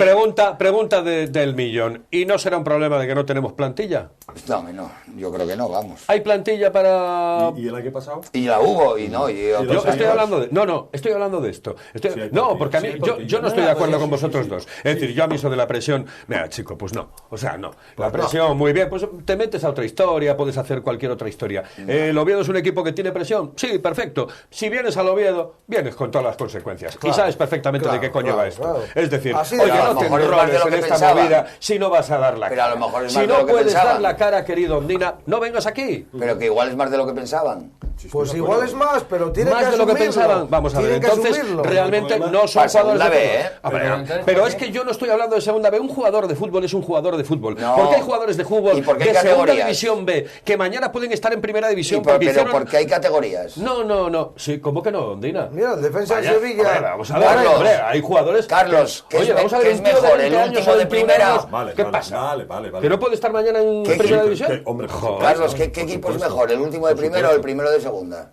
pregunta del millón. ¿Y no será un problema de que no tenemos plantilla? No, yo creo que no, vamos. ¿Hay plantilla para...? ¿Y el año pasado? Y la hubo, y no, y Yo los estoy años. hablando de... No, estoy hablando de esto. Sí, hay No, plantilla, porque a mí... sí hay Yo plantilla. no estoy de acuerdo con sí, vosotros sí. dos. Es decir, yo a mí eso de la presión... Mira, chico, pues no. O sea, no. La presión, muy bien. Pues te metes a otra historia, puedes hacer cualquier otra historia. ¿El Oviedo es un equipo que tiene presión? Sí, perfecto. Si vienes al Oviedo, vienes con todas las consecuencias. Y sabes perfectamente de qué coño va esto. claro. Es decir, Así oye, de- a no lo te mejor es más de enroles lo en que esta pensaba. movida si no vas a dar la Pero a cara. lo mejor es Si más de no lo que puedes dar pensaban. la cara, querido Ondina, no vengas aquí. Pero que igual es más de lo que pensaban. Pues igual es más, pero tiene Más que de lo que asumirlo. pensaban. Vamos a ver, Tienen que entonces asumirlo. realmente El no son Para jugadores de segunda B, fútbol. ¿eh? A ver, Pero entonces, pero ¿por es qué? que yo no estoy hablando de segunda B. Un jugador de fútbol es un jugador de fútbol. No. Porque hay jugadores de fútbol ¿Y por qué de hay segunda categorías? división B que mañana pueden estar en primera división. Pero hicieron- porque hay categorías. No. Sí, ¿cómo que no, Ondina? Mira, el defensa Vaya, de Sevilla. hombre, vamos a ver, Carlos, hombre, hay jugadores. Carlos, ¿qué Oye, es vamos a ver, qué es un tío de mejor, 20 el años último o de 21 primera? años, Vale, ¿qué vale, pasa? vale. ¿Que no puede estar mañana en ¿Qué primera equipo? división? Hombre, por Joder. supuesto. Carlos, ¿qué Por equipo es supuesto. mejor? ¿El último de Por primera o supuesto. el primero de segunda?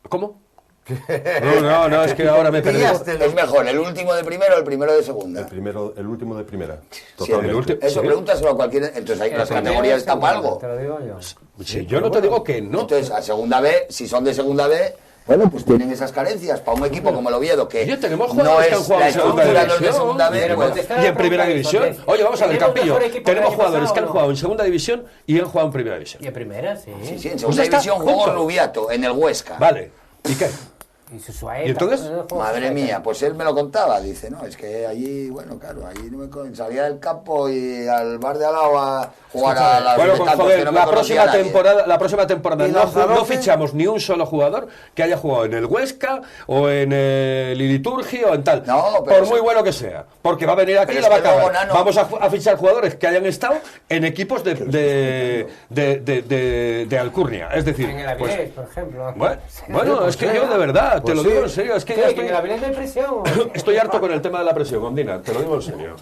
¿Cómo? No, es que ahora me he perdido. Es mejor, ¿el último de primera o el primero de segunda? El último de primera. Sí, Totalmente. el último. Eso Sí. pregúntaselo a cualquiera. Entonces hay las categorías están para algo. Te lo digo yo. Sí, yo no te digo que no. Entonces, a segunda B, si son de segunda B, bueno, pues tienen esas carencias para un equipo como el Oviedo, que Oye, tenemos no jugadores que han es jugado la en segunda estructura no es de división. segunda B, Pero pues, contestar- Y en primera división. Oye, vamos a ver, ¿Tenemos Campillo. mejor equipo que el Tenemos año jugadores que han pasado, jugado en segunda división y han jugado en primera división. Y en primera, sí. sí, en Pues segunda ya está, división jugó punto. Rubiato, en el Huesca. Vale. ¿Y qué? Y su Suaeta. ¿Y entonces? Madre mía, pues él me lo contaba, dice, no, es que allí, bueno, claro, allí no salía del campo y al bar de al lado a jugar a las Bueno, de pues tantos joder, que no me la conocía próxima nadie. temporada ¿Y no Lanzarote? fichamos ni un solo jugador que haya jugado en el Huesca o en el Liturgi o en tal. No, pero por muy bueno que sea. Porque va a venir aquí Pero y es la va a que luego, acabar. Nano- Vamos a fichar jugadores que hayan estado en equipos de Alcurnia. Es decir, En el pues, Avilés, por ejemplo. bueno, es que yo de verdad, verdad, te lo digo en serio. Es que ya ¿Que me la vienes de presión? estoy harto con el tema de la presión, Ondina, te lo digo en serio.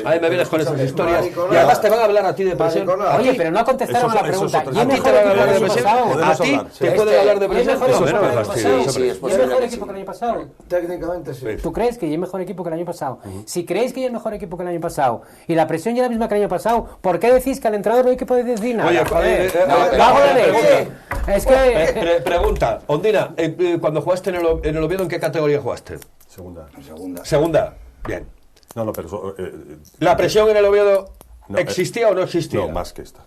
Ahí me vienes con esas historias. mariconada. Y además te van a hablar a ti de presión. Mariconada. Oye, pero no contestaron a la Eso es pregunta. otra ¿Y es cosa. A ti te mejor van a equipo que hablar el de año presión. pasado? Podemos A ti hablar, sí. te pueden hablar de ¿Y es presión. mejor Eso equipo no que me el año fastidia. pasado? Sí, es ¿Y es posible mejor que equipo sí. que el año pasado? Técnicamente sí. ¿Tú crees que es mejor equipo que el año pasado? Si creéis que es mejor equipo que el año pasado y la presión ya es la misma que el año pasado, ¿por qué decís que al entrenador no hay que poder decir nada? Oye, joder. pero- Vago de pregunta. leche. Es que... Pregunta, Ondina, cuando jugaste en el Oviedo, ¿en qué categoría jugaste? Segunda. En segunda. Segunda. Bien. No, pero... ¿La presión en el Oviedo No, existía o no existía? No, más que esta.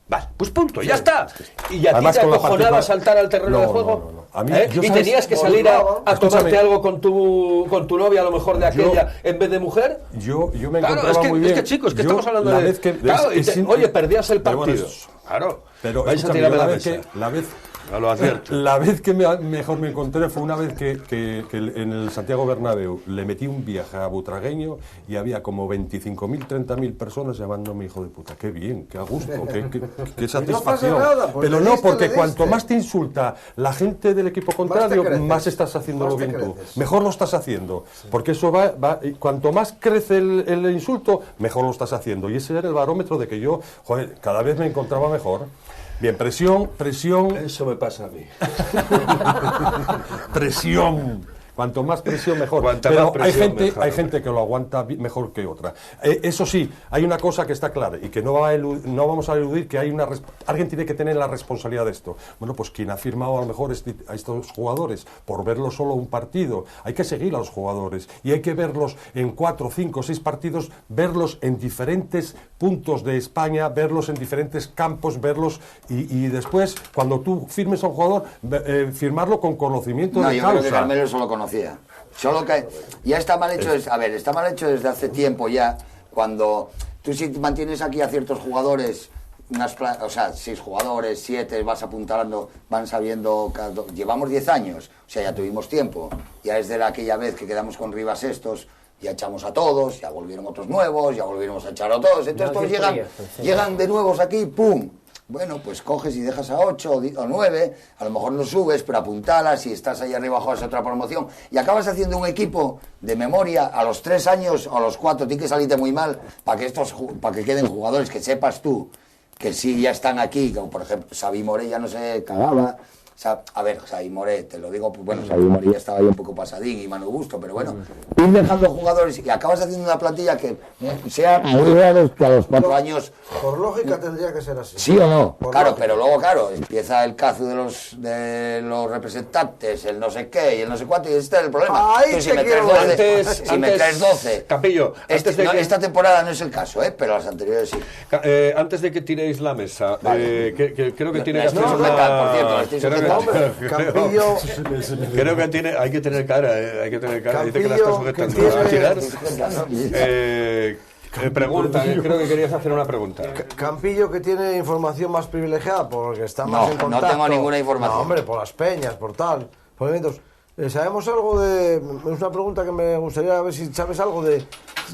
Vale, pues punto, ya está. Y a ti Además, te con la acojonaba participa- saltar al terreno No, de juego. no, no, no. A mí, ¿Eh? yo, Y ¿sabes? tenías que salir a tomarte Escúchame. algo con tu novia, a lo mejor de aquella, en vez de mujer. Yo me Claro, encontraba muy bien. es que chicos, que Yo, estamos hablando la de... vez que- Claro, y oye, perdías el pero bueno, partido. Claro, Pero vais a escúchame, tirarme yo la la vez mesa. que... La vez, Ya lo advierto. la vez que mejor me encontré fue una vez que en el Santiago Bernabéu le metí un viaje a Butragueño y había como 25.000, 30.000 personas llamándome hijo de puta. Qué bien, qué a gusto, qué satisfacción. nada, pues Pero le no, diste, porque le cuanto diste. más te insulta la gente del equipo contrario, creces. más estás haciéndolo Más te bien tú. creces. Mejor lo estás haciendo. Porque eso y cuanto más crece el insulto, mejor lo estás haciendo. Y ese era el barómetro de que yo, joder, cada vez me encontraba mejor. Bien, presión. Eso me pasa a mí. Presión. Cuanto más presión, mejor. Cuanta Pero más presión, hay mejor. gente que lo aguanta mejor que otra. Eso sí, hay una cosa que está clara y que no vamos a eludir, que alguien tiene que tener la responsabilidad de esto. Bueno, pues quien ha firmado a lo mejor a estos jugadores por verlos solo un partido, hay que seguir a los jugadores y hay que verlos en 4, 5, 6 partidos, verlos en diferentes puntos de España, verlos en diferentes campos, verlos y después, cuando tú firmes a un jugador, firmarlo con conocimiento No, de yo creo que causa. Carmelo eso lo conocía. Solo que ya está mal hecho, está mal hecho desde hace tiempo ya, cuando tú si mantienes aquí a ciertos jugadores, o sea, 6 jugadores, 7, vas apuntando, van sabiendo, llevamos 10 años, o sea, ya tuvimos tiempo, ya desde aquella vez que quedamos con Rivas estos, ya echamos a todos, ya volvieron otros nuevos, ya volvimos a echar a todos, entonces todos llegan de nuevos aquí, ¡pum! Bueno, pues coges y dejas a 8 o 9, a lo mejor no subes, pero apuntalas, si estás ahí arriba juegas otra promoción y acabas haciendo un equipo de memoria a los 3 años o a los 4, tiene que salirte muy mal para que queden jugadores que sepas tú que sí ya están aquí, como por ejemplo Xavi Moré ya no se cagaba. O sea, a ver, Xavi Moré, te lo digo, pues bueno, Xavi Moré ya estaba ahí un poco pasadín y Manu Gusto, pero bueno, ir dejando jugadores y acabas haciendo una plantilla que sea muy raro que a los 4 años... Por lógica tendría que ser así. ¿Sí o no? Por Claro, lógica. pero luego, claro, empieza el cazo de los representantes, el no sé qué y el no sé cuánto, y este es el problema. Ahí Tú, si te me quiero traes ver. 12, si me traes 12... Campillo, antes de no, que- esta temporada no es el caso, pero las anteriores sí. Antes de que tiréis la mesa, Vale. creo que Me tiene que estoy hacer sujetando, por cierto, me estoy creo que- sujetando. creo- Campillo, Creo que hay que tener cara, hay que tener cara. Dice que la está Campillo, que sujetando. ¿Vas a tiene- tirar? Pregunta, creo que querías hacer una pregunta. Campillo, que tiene información más privilegiada porque está No, más en no contacto. tengo ninguna información. No, hombre, por las peñas, por tal, por eventos. ¿Sabemos algo de...? Es una pregunta que me gustaría ver si sabes algo de...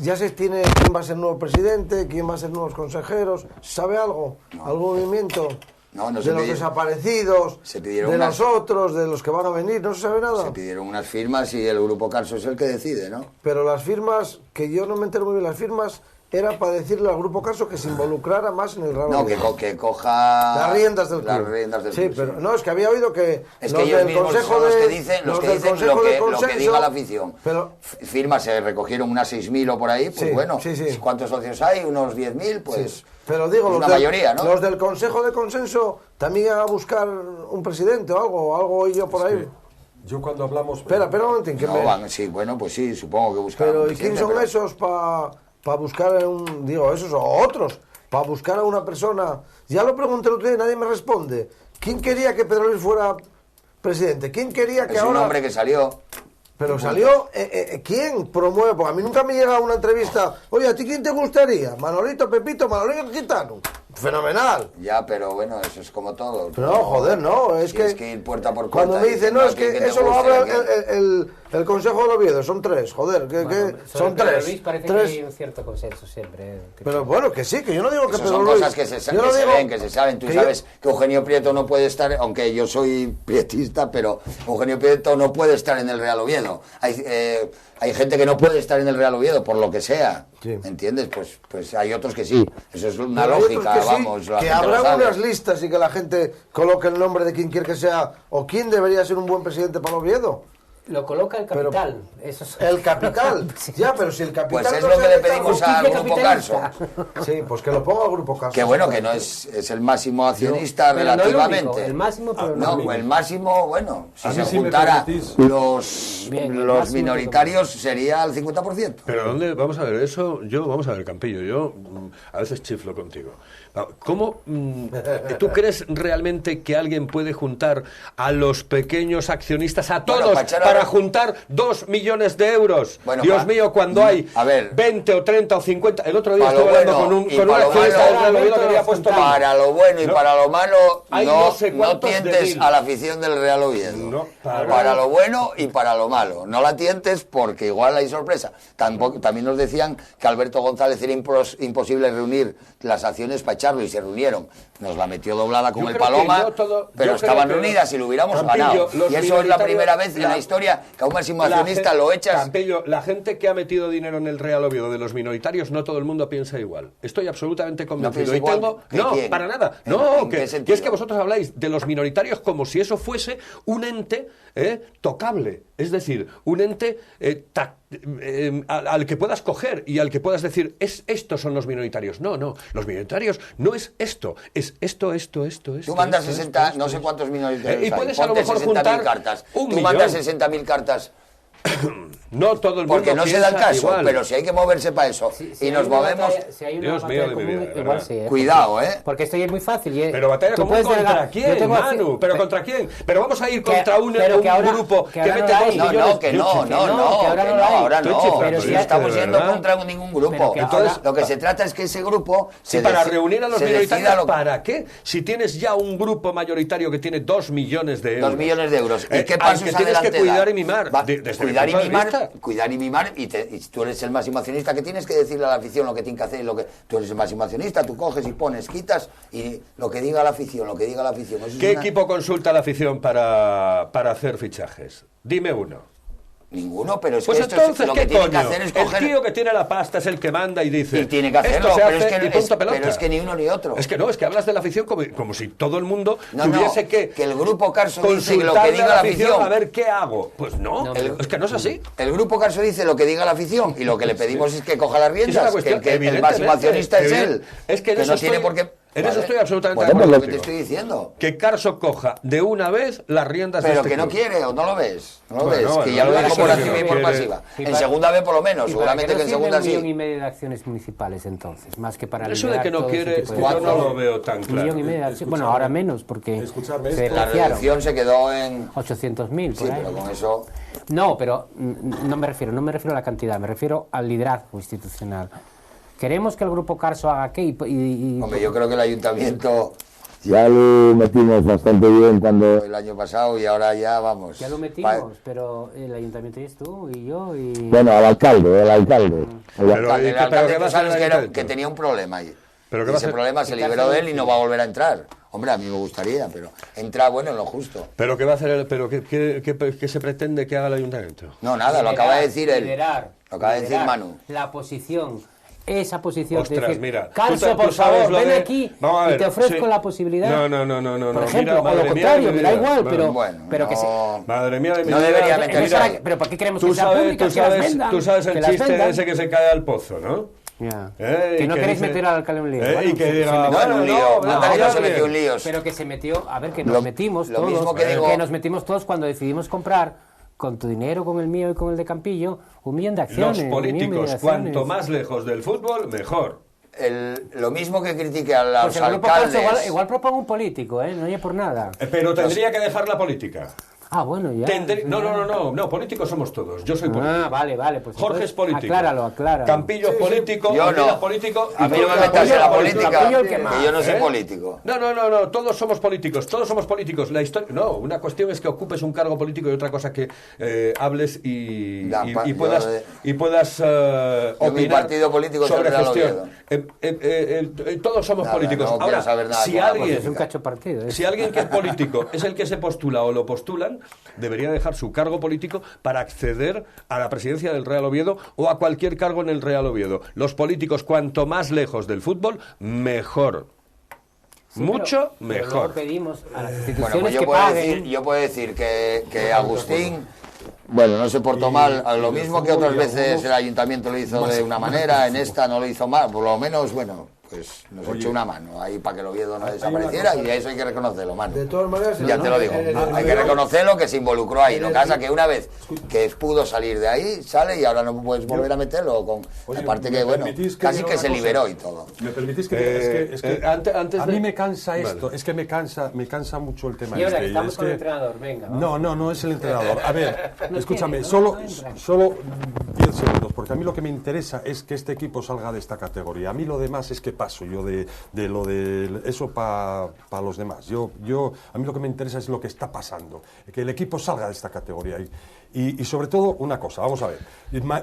¿Ya se tiene quién va a ser el nuevo presidente, quién va a ser nuevos consejeros? ¿Sabe algo? ¿Algún movimiento? No, no de se los pidieron- desaparecidos, se pidieron de unas- los otros, de los que van a venir, ¿no se sabe nada? Se pidieron unas firmas y el grupo Carso es el que decide, ¿no? Pero las firmas, que yo no me entero muy bien, las firmas era para decirle al Grupo Carso que se involucrara más en el Real No, Oviedo. que coja... Las riendas del club. Las riendas del sí, club, pero no, es que había oído que Es los que ellos del mismos Consejo son los de- que dicen, los del lo Consejo de que Consenso, diga la afición. Pero Firmas se recogieron unas 6.000 o por ahí, pues Sí, bueno, sí, sí. ¿cuántos socios hay? Unos 10.000, pues... sí. Pero digo, una los del, mayoría, ¿no? los del Consejo de Consenso también iban a buscar un presidente o algo oí yo por ahí. Yo cuando hablamos... Espera un momentín, que No, me... van, sí, bueno, pues sí, supongo que buscarán Pero un ¿y quién presidente, son pero- esos para buscar esos o otros? Para buscar a una persona... Ya lo pregunté el otro día y nadie me responde. ¿Quién quería que Pedro Luis fuera presidente? ¿Quién quería que Es un ahora...? hombre que salió... Pero salió... ¿Quién promueve? Porque a mí nunca me llega una entrevista... Oye, ¿a ti quién te gustaría? ¿Manolito, Pepito, Manolito Gitano? Fenomenal. Ya, pero bueno, eso es como todo. Pero no, joder, no, es Tienes que ir puerta por cuando puerta me dicen, no, es que diciendo a quién te eso lo gusta y habla a quién. El Consejo del Oviedo, son 3, joder, son 3. Luis parece que hay un cierto consenso siempre. Pero bueno, que sí, que yo no digo que Eso son cosas que se saben. Tú sabes que Eugenio Prieto no puede estar, aunque yo soy prietista, pero Eugenio Prieto no puede estar en el Real Oviedo. Hay gente que no puede estar en el Real Oviedo por lo que sea, sí. ¿Entiendes? Pues hay otros que sí. Eso es una lógica, vamos. Que habrá unas listas y que la gente coloque el nombre de quien quiere que sea o quién debería ser un buen presidente para el Oviedo. Lo coloca el capital. Pero, eso es... El capital. Sí. Ya, pero si el capital. Pues es lo que le pedimos al Grupo Carso. Sí, pues que lo ponga al Grupo Carso. Que bueno, que no es el máximo accionista relativamente. No el único, el máximo, pero no, el máximo, bueno, si se juntara los minoritarios sería el 50%. Pero ¿dónde? Vamos a ver, vamos a ver, Campillo, yo a veces chiflo contigo. ¿Cómo tú crees realmente que alguien puede juntar a los pequeños accionistas, a todos, para juntar 2 millones de euros? Bueno, Dios mío, cuando hay 20 o 30 o 50... El otro día estuve hablando con un accionista del Real Oviedo que había puesto... Para lo bueno y para lo malo, no tientes a la afición del Real Oviedo. No, para lo bueno y para lo malo. No la tientes porque igual hay sorpresa. También nos decían que Alberto González era imposible reunir las acciones para echarlo y se reunieron. Nos la metió doblada con el Paloma, pero estaban reunidas y lo hubiéramos ganado. Y eso es la primera vez en la historia que a un máximo accionista lo echas. Campillo, la gente que ha metido dinero en el Real Oviedo de los minoritarios, no todo el mundo piensa igual. Estoy absolutamente convencido. No, para nada. No, que es que vosotros habláis de los minoritarios como si eso fuese un ente tocable. Es decir, un ente al que puedas coger y al que puedas decir, estos son los minoritarios. No, los minoritarios no es esto, es esto. Tú mandas 60, no sé cuántos minoritarios y puedes a lo mejor juntar cartas. Tú mandas 60.000 cartas. No todo el mundo porque no se da el caso, igual. Pero si hay que moverse para eso y nos movemos... Dios mío de mi vida, igual sí, cuidado, porque esto ya es muy fácil. Pero batalla común contra quién, Manu. ¿Pero contra quién? Pero vamos a ir contra un grupo que mete 2 millones... Ahora no. Pero si estamos yendo contra ningún grupo. Entonces, lo que se trata es que ese grupo... Para reunir a los minoritarios, ¿para qué? Si tienes ya un grupo mayoritario que tiene 2 millones de euros... 2 millones de euros. ¿Y qué pasos adelante tienes que cuidar y mimar? Cuidar y mimar, y tú eres el máximo accionista, que tienes que decirle a la afición lo que tiene que hacer, tú eres el máximo accionista, tú coges y pones, quitas, y lo que diga la afición. ¿Qué equipo consulta la afición para hacer fichajes? Dime uno. Ninguno, pero es pues que entonces, esto es lo que tiene que hacer es coger... El tío que tiene la pasta es el que manda y dice... Y tiene que hacerlo, pero es que ni uno ni otro. Es que hablas de la afición como si todo el mundo tuviese que el Grupo Carso dice lo que diga la afición. A ver, ¿qué hago? Pues no, es que no es así. El Grupo Carso dice lo que diga la afición y lo que le pedimos es que coja las riendas, que el máximo accionista es él. Es que no tiene por qué... En eso estoy absolutamente de acuerdo contigo. Te estoy diciendo. Que Carso coja de una vez las riendas de este club. Pero que no quiere, o no lo ves. No lo ves, que ya lo dijo por activa y por pasiva. En segunda vez por lo menos, seguramente que en segunda sí. 1,5 millones de acciones municipales entonces, más que para eso de que no quiere, yo no lo veo tan claro. 1,5 millones de acciones, bueno, ahora menos, porque la reducción se quedó en 800.000. Sí, pero con eso... No, pero no me refiero a la cantidad, me refiero al liderazgo institucional. ¿Queremos que el Grupo Carso haga qué? Hombre, yo creo que el ayuntamiento... Ya lo metimos bastante bien cuando... El año pasado y ahora ya vamos... Ya lo metimos, pero el ayuntamiento eres tú y yo y... Bueno, al alcalde. El alcalde tú sabes que tenía un problema ahí. ¿Pero ese problema se liberó de él y no va a volver a entrar. Hombre, a mí me gustaría, pero entra bueno en lo justo. ¿Pero qué va a hacer qué se pretende que haga el ayuntamiento? No, nada, lo acaba de decir él. Lo acaba de decir Manu. La posición... Esa posición. Ostras, de decir, mira, Carso, por favor, ven aquí y te ofrezco la posibilidad. No. Por ejemplo, mira, o lo contrario, me da igual, bueno, pero que se... Madre mía de mi no vida. debería meterse ahí. Pero ¿por qué queremos que sea pública? Tú sabes el chiste ese que se cae al pozo, ¿no? Ya. Que no queréis meter al alcalde en un lío. Y que diga, no se metió en líos. Pero que se metió, a ver, que nos metimos todos, que nos metimos todos cuando decidimos comprar con tu dinero, con el mío y con el de Campillo, 1 millón de acciones. Los políticos, cuanto más lejos del fútbol, mejor. Lo mismo que critique a los pues alcaldes... Igual propongo un político, no oye por nada. Pero tendría que dejar la política. Ah, bueno, ya. No, políticos somos todos. Yo soy político. Ah, vale, pues Jorge es político. Acláralo. Campillo es político, Yo no. político. A mí no me metas en la política, que yo no soy ¿Eh? político. No, todos somos políticos. La historia, no, una cuestión es que ocupes un cargo político y otra cosa que hables y puedas opinar mi partido político sobre es el gestión. Todos somos políticos. no quiero Ahora, saber nada si con la alguien Es un cacho partido. si alguien que es político es el que se postula o lo postulan, debería dejar su cargo político para acceder a la presidencia del Real Oviedo o a cualquier cargo en el Real Oviedo. Los políticos, cuanto más lejos del fútbol, mejor. Sí, mucho pero mejor. luego pedimos a las instituciones Bueno, pues que paguen. yo puedo decir que Agustín, bueno, no se portó mal, a lo mismo que otras veces el ayuntamiento lo hizo de una manera, en esta no lo hizo mal, por lo menos, bueno, pues nos echó una mano ahí para que el Oviedo no desapareciera y eso hay que reconocerlo, mano. De todas maneras, Ya te lo digo, hay que reconocerlo que se involucró ahí. Lo que pasa que una vez que pudo salir de ahí, sale y ahora no puedes volver a meterlo. Aparte que, bueno, casi que se liberó y todo. ¿Me permitís que es que antes a de... mí me cansa esto, Vale. es que me cansa mucho el tema Y ahora que este. estamos Es con el que- entrenador, venga. No es el entrenador. A ver, No escúchame, quiere, solo entra. 10 segundos, porque a mí lo que me interesa es que este equipo salga de esta categoría. A mí lo demás es que paso yo de lo de eso para los demás. A mí lo que me interesa es lo que está pasando, que el equipo salga de esta categoría. Y sobre todo, una cosa, vamos a ver,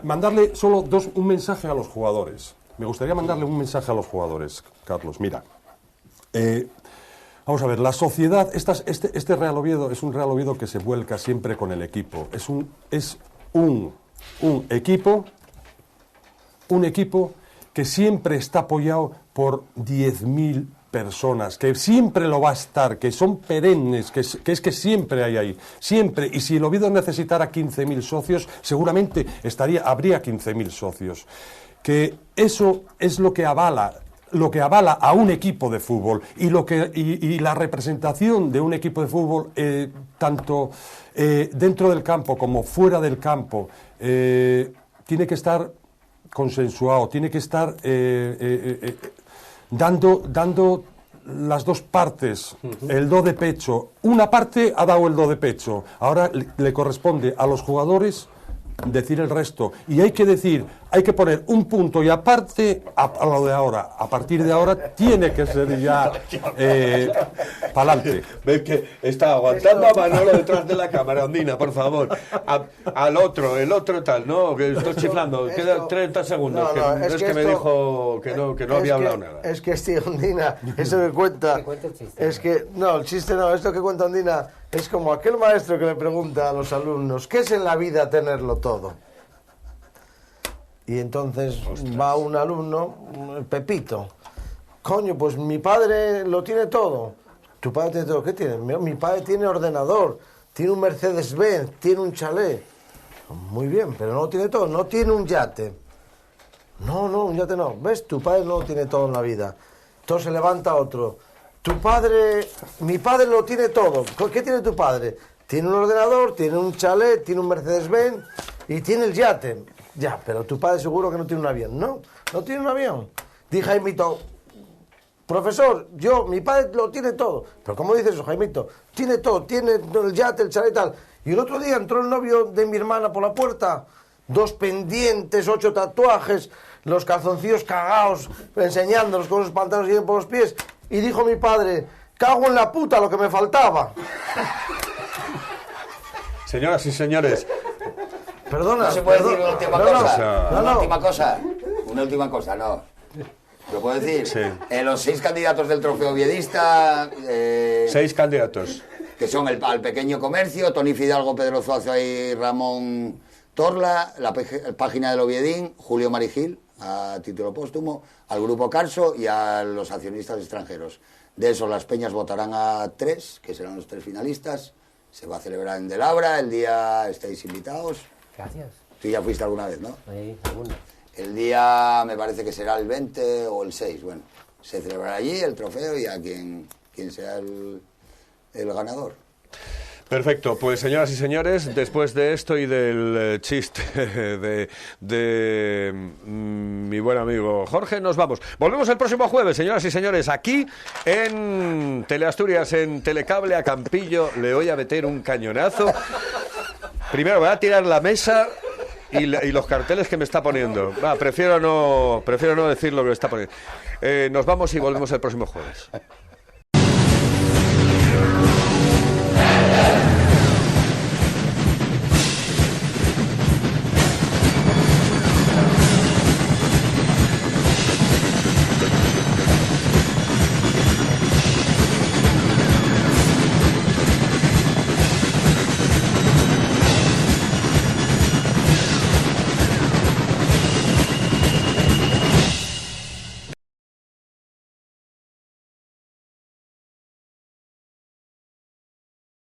mandarle solo un mensaje a los jugadores. Me gustaría mandarle un mensaje a los jugadores, Carlos. Mira, vamos a ver, la sociedad, este Real Oviedo es un Real Oviedo que se vuelca siempre con el equipo. Es un equipo que siempre está apoyado por 10.000 personas, que siempre lo va a estar, que son perennes, que es que siempre hay ahí, siempre. Y si el Oviedo necesitara 15.000 socios, seguramente habría 15.000 socios. Que eso es lo que avala a un equipo de fútbol y la representación de un equipo de fútbol, tanto dentro del campo como fuera del campo, tiene que estar consensuado, tiene que estar dando las dos partes el do de pecho. Una parte ha dado el do de pecho, ahora le corresponde a los jugadores decir el resto, y hay que poner un punto y aparte a lo de ahora. A partir de ahora tiene que ser ya para adelante. Ves que está aguantando a Manolo detrás de la cámara, Ondina, por favor. El otro tal, no, que estoy chiflando, quedan 30 segundos. Es que me dijo que no había hablado nada. Es que Ondina, eso que cuenta, Que cuente el chiste. es que, no, el chiste no, esto que cuenta Ondina es como aquel maestro que le pregunta a los alumnos, ¿qué es en la vida tenerlo todo? Y entonces va un alumno, Pepito, coño, pues mi padre lo tiene todo. ¿Tu padre tiene todo? ¿Qué tiene? Mi padre tiene ordenador, tiene un Mercedes-Benz, tiene un chalet. Muy bien, pero no lo tiene todo, no tiene un yate. No, un yate no. ¿Ves? Tu padre no lo tiene todo en la vida. Entonces se levanta otro. Mi padre lo tiene todo. ¿Qué tiene tu padre? Tiene un ordenador, tiene un chalet, tiene un Mercedes-Benz y tiene el yate. Ya, pero tu padre seguro que no tiene un avión. No tiene un avión. Dije Jaimito, profesor, mi padre lo tiene todo. Pero ¿cómo dices eso, Jaimito? Tiene todo, tiene el yate, el chalet y tal. Y el otro día entró el novio de mi hermana por la puerta, 2 pendientes, 8 tatuajes, los calzoncillos cagados, enseñándolos con los pantalones y por los pies. Y dijo mi padre, cago en la puta lo que me faltaba. Señoras y señores, Perdona. No se puede decir una última cosa. No. Una última cosa, no. ¿Lo puedo decir? Sí. Los 6 candidatos del trofeo oviedista, 6 candidatos. que son al pequeño comercio, Tony Fidalgo, Pedro Zuazo y Ramón Torla, la página del Oviedín, Julio Marigil, a título póstumo, al Grupo Carso y a los accionistas extranjeros. De esos, las peñas votarán a 3, que serán los 3 finalistas. Se va a celebrar en Delabra, el día estáis invitados. Gracias. Tú ya fuiste alguna vez, ¿no? Ahí, alguna. El día me parece que será el 20 o el 6. Bueno, se celebrará allí el trofeo y a quien sea el ganador. Perfecto, pues señoras y señores, después de esto y del chiste de mi buen amigo Jorge, nos vamos. Volvemos el próximo jueves, señoras y señores, aquí en Teleasturias, en Telecable, a Campillo. Le voy a meter un cañonazo. Primero voy a tirar la mesa y los carteles que me está poniendo. Prefiero no decir lo que me está poniendo. Nos vamos y volvemos el próximo jueves.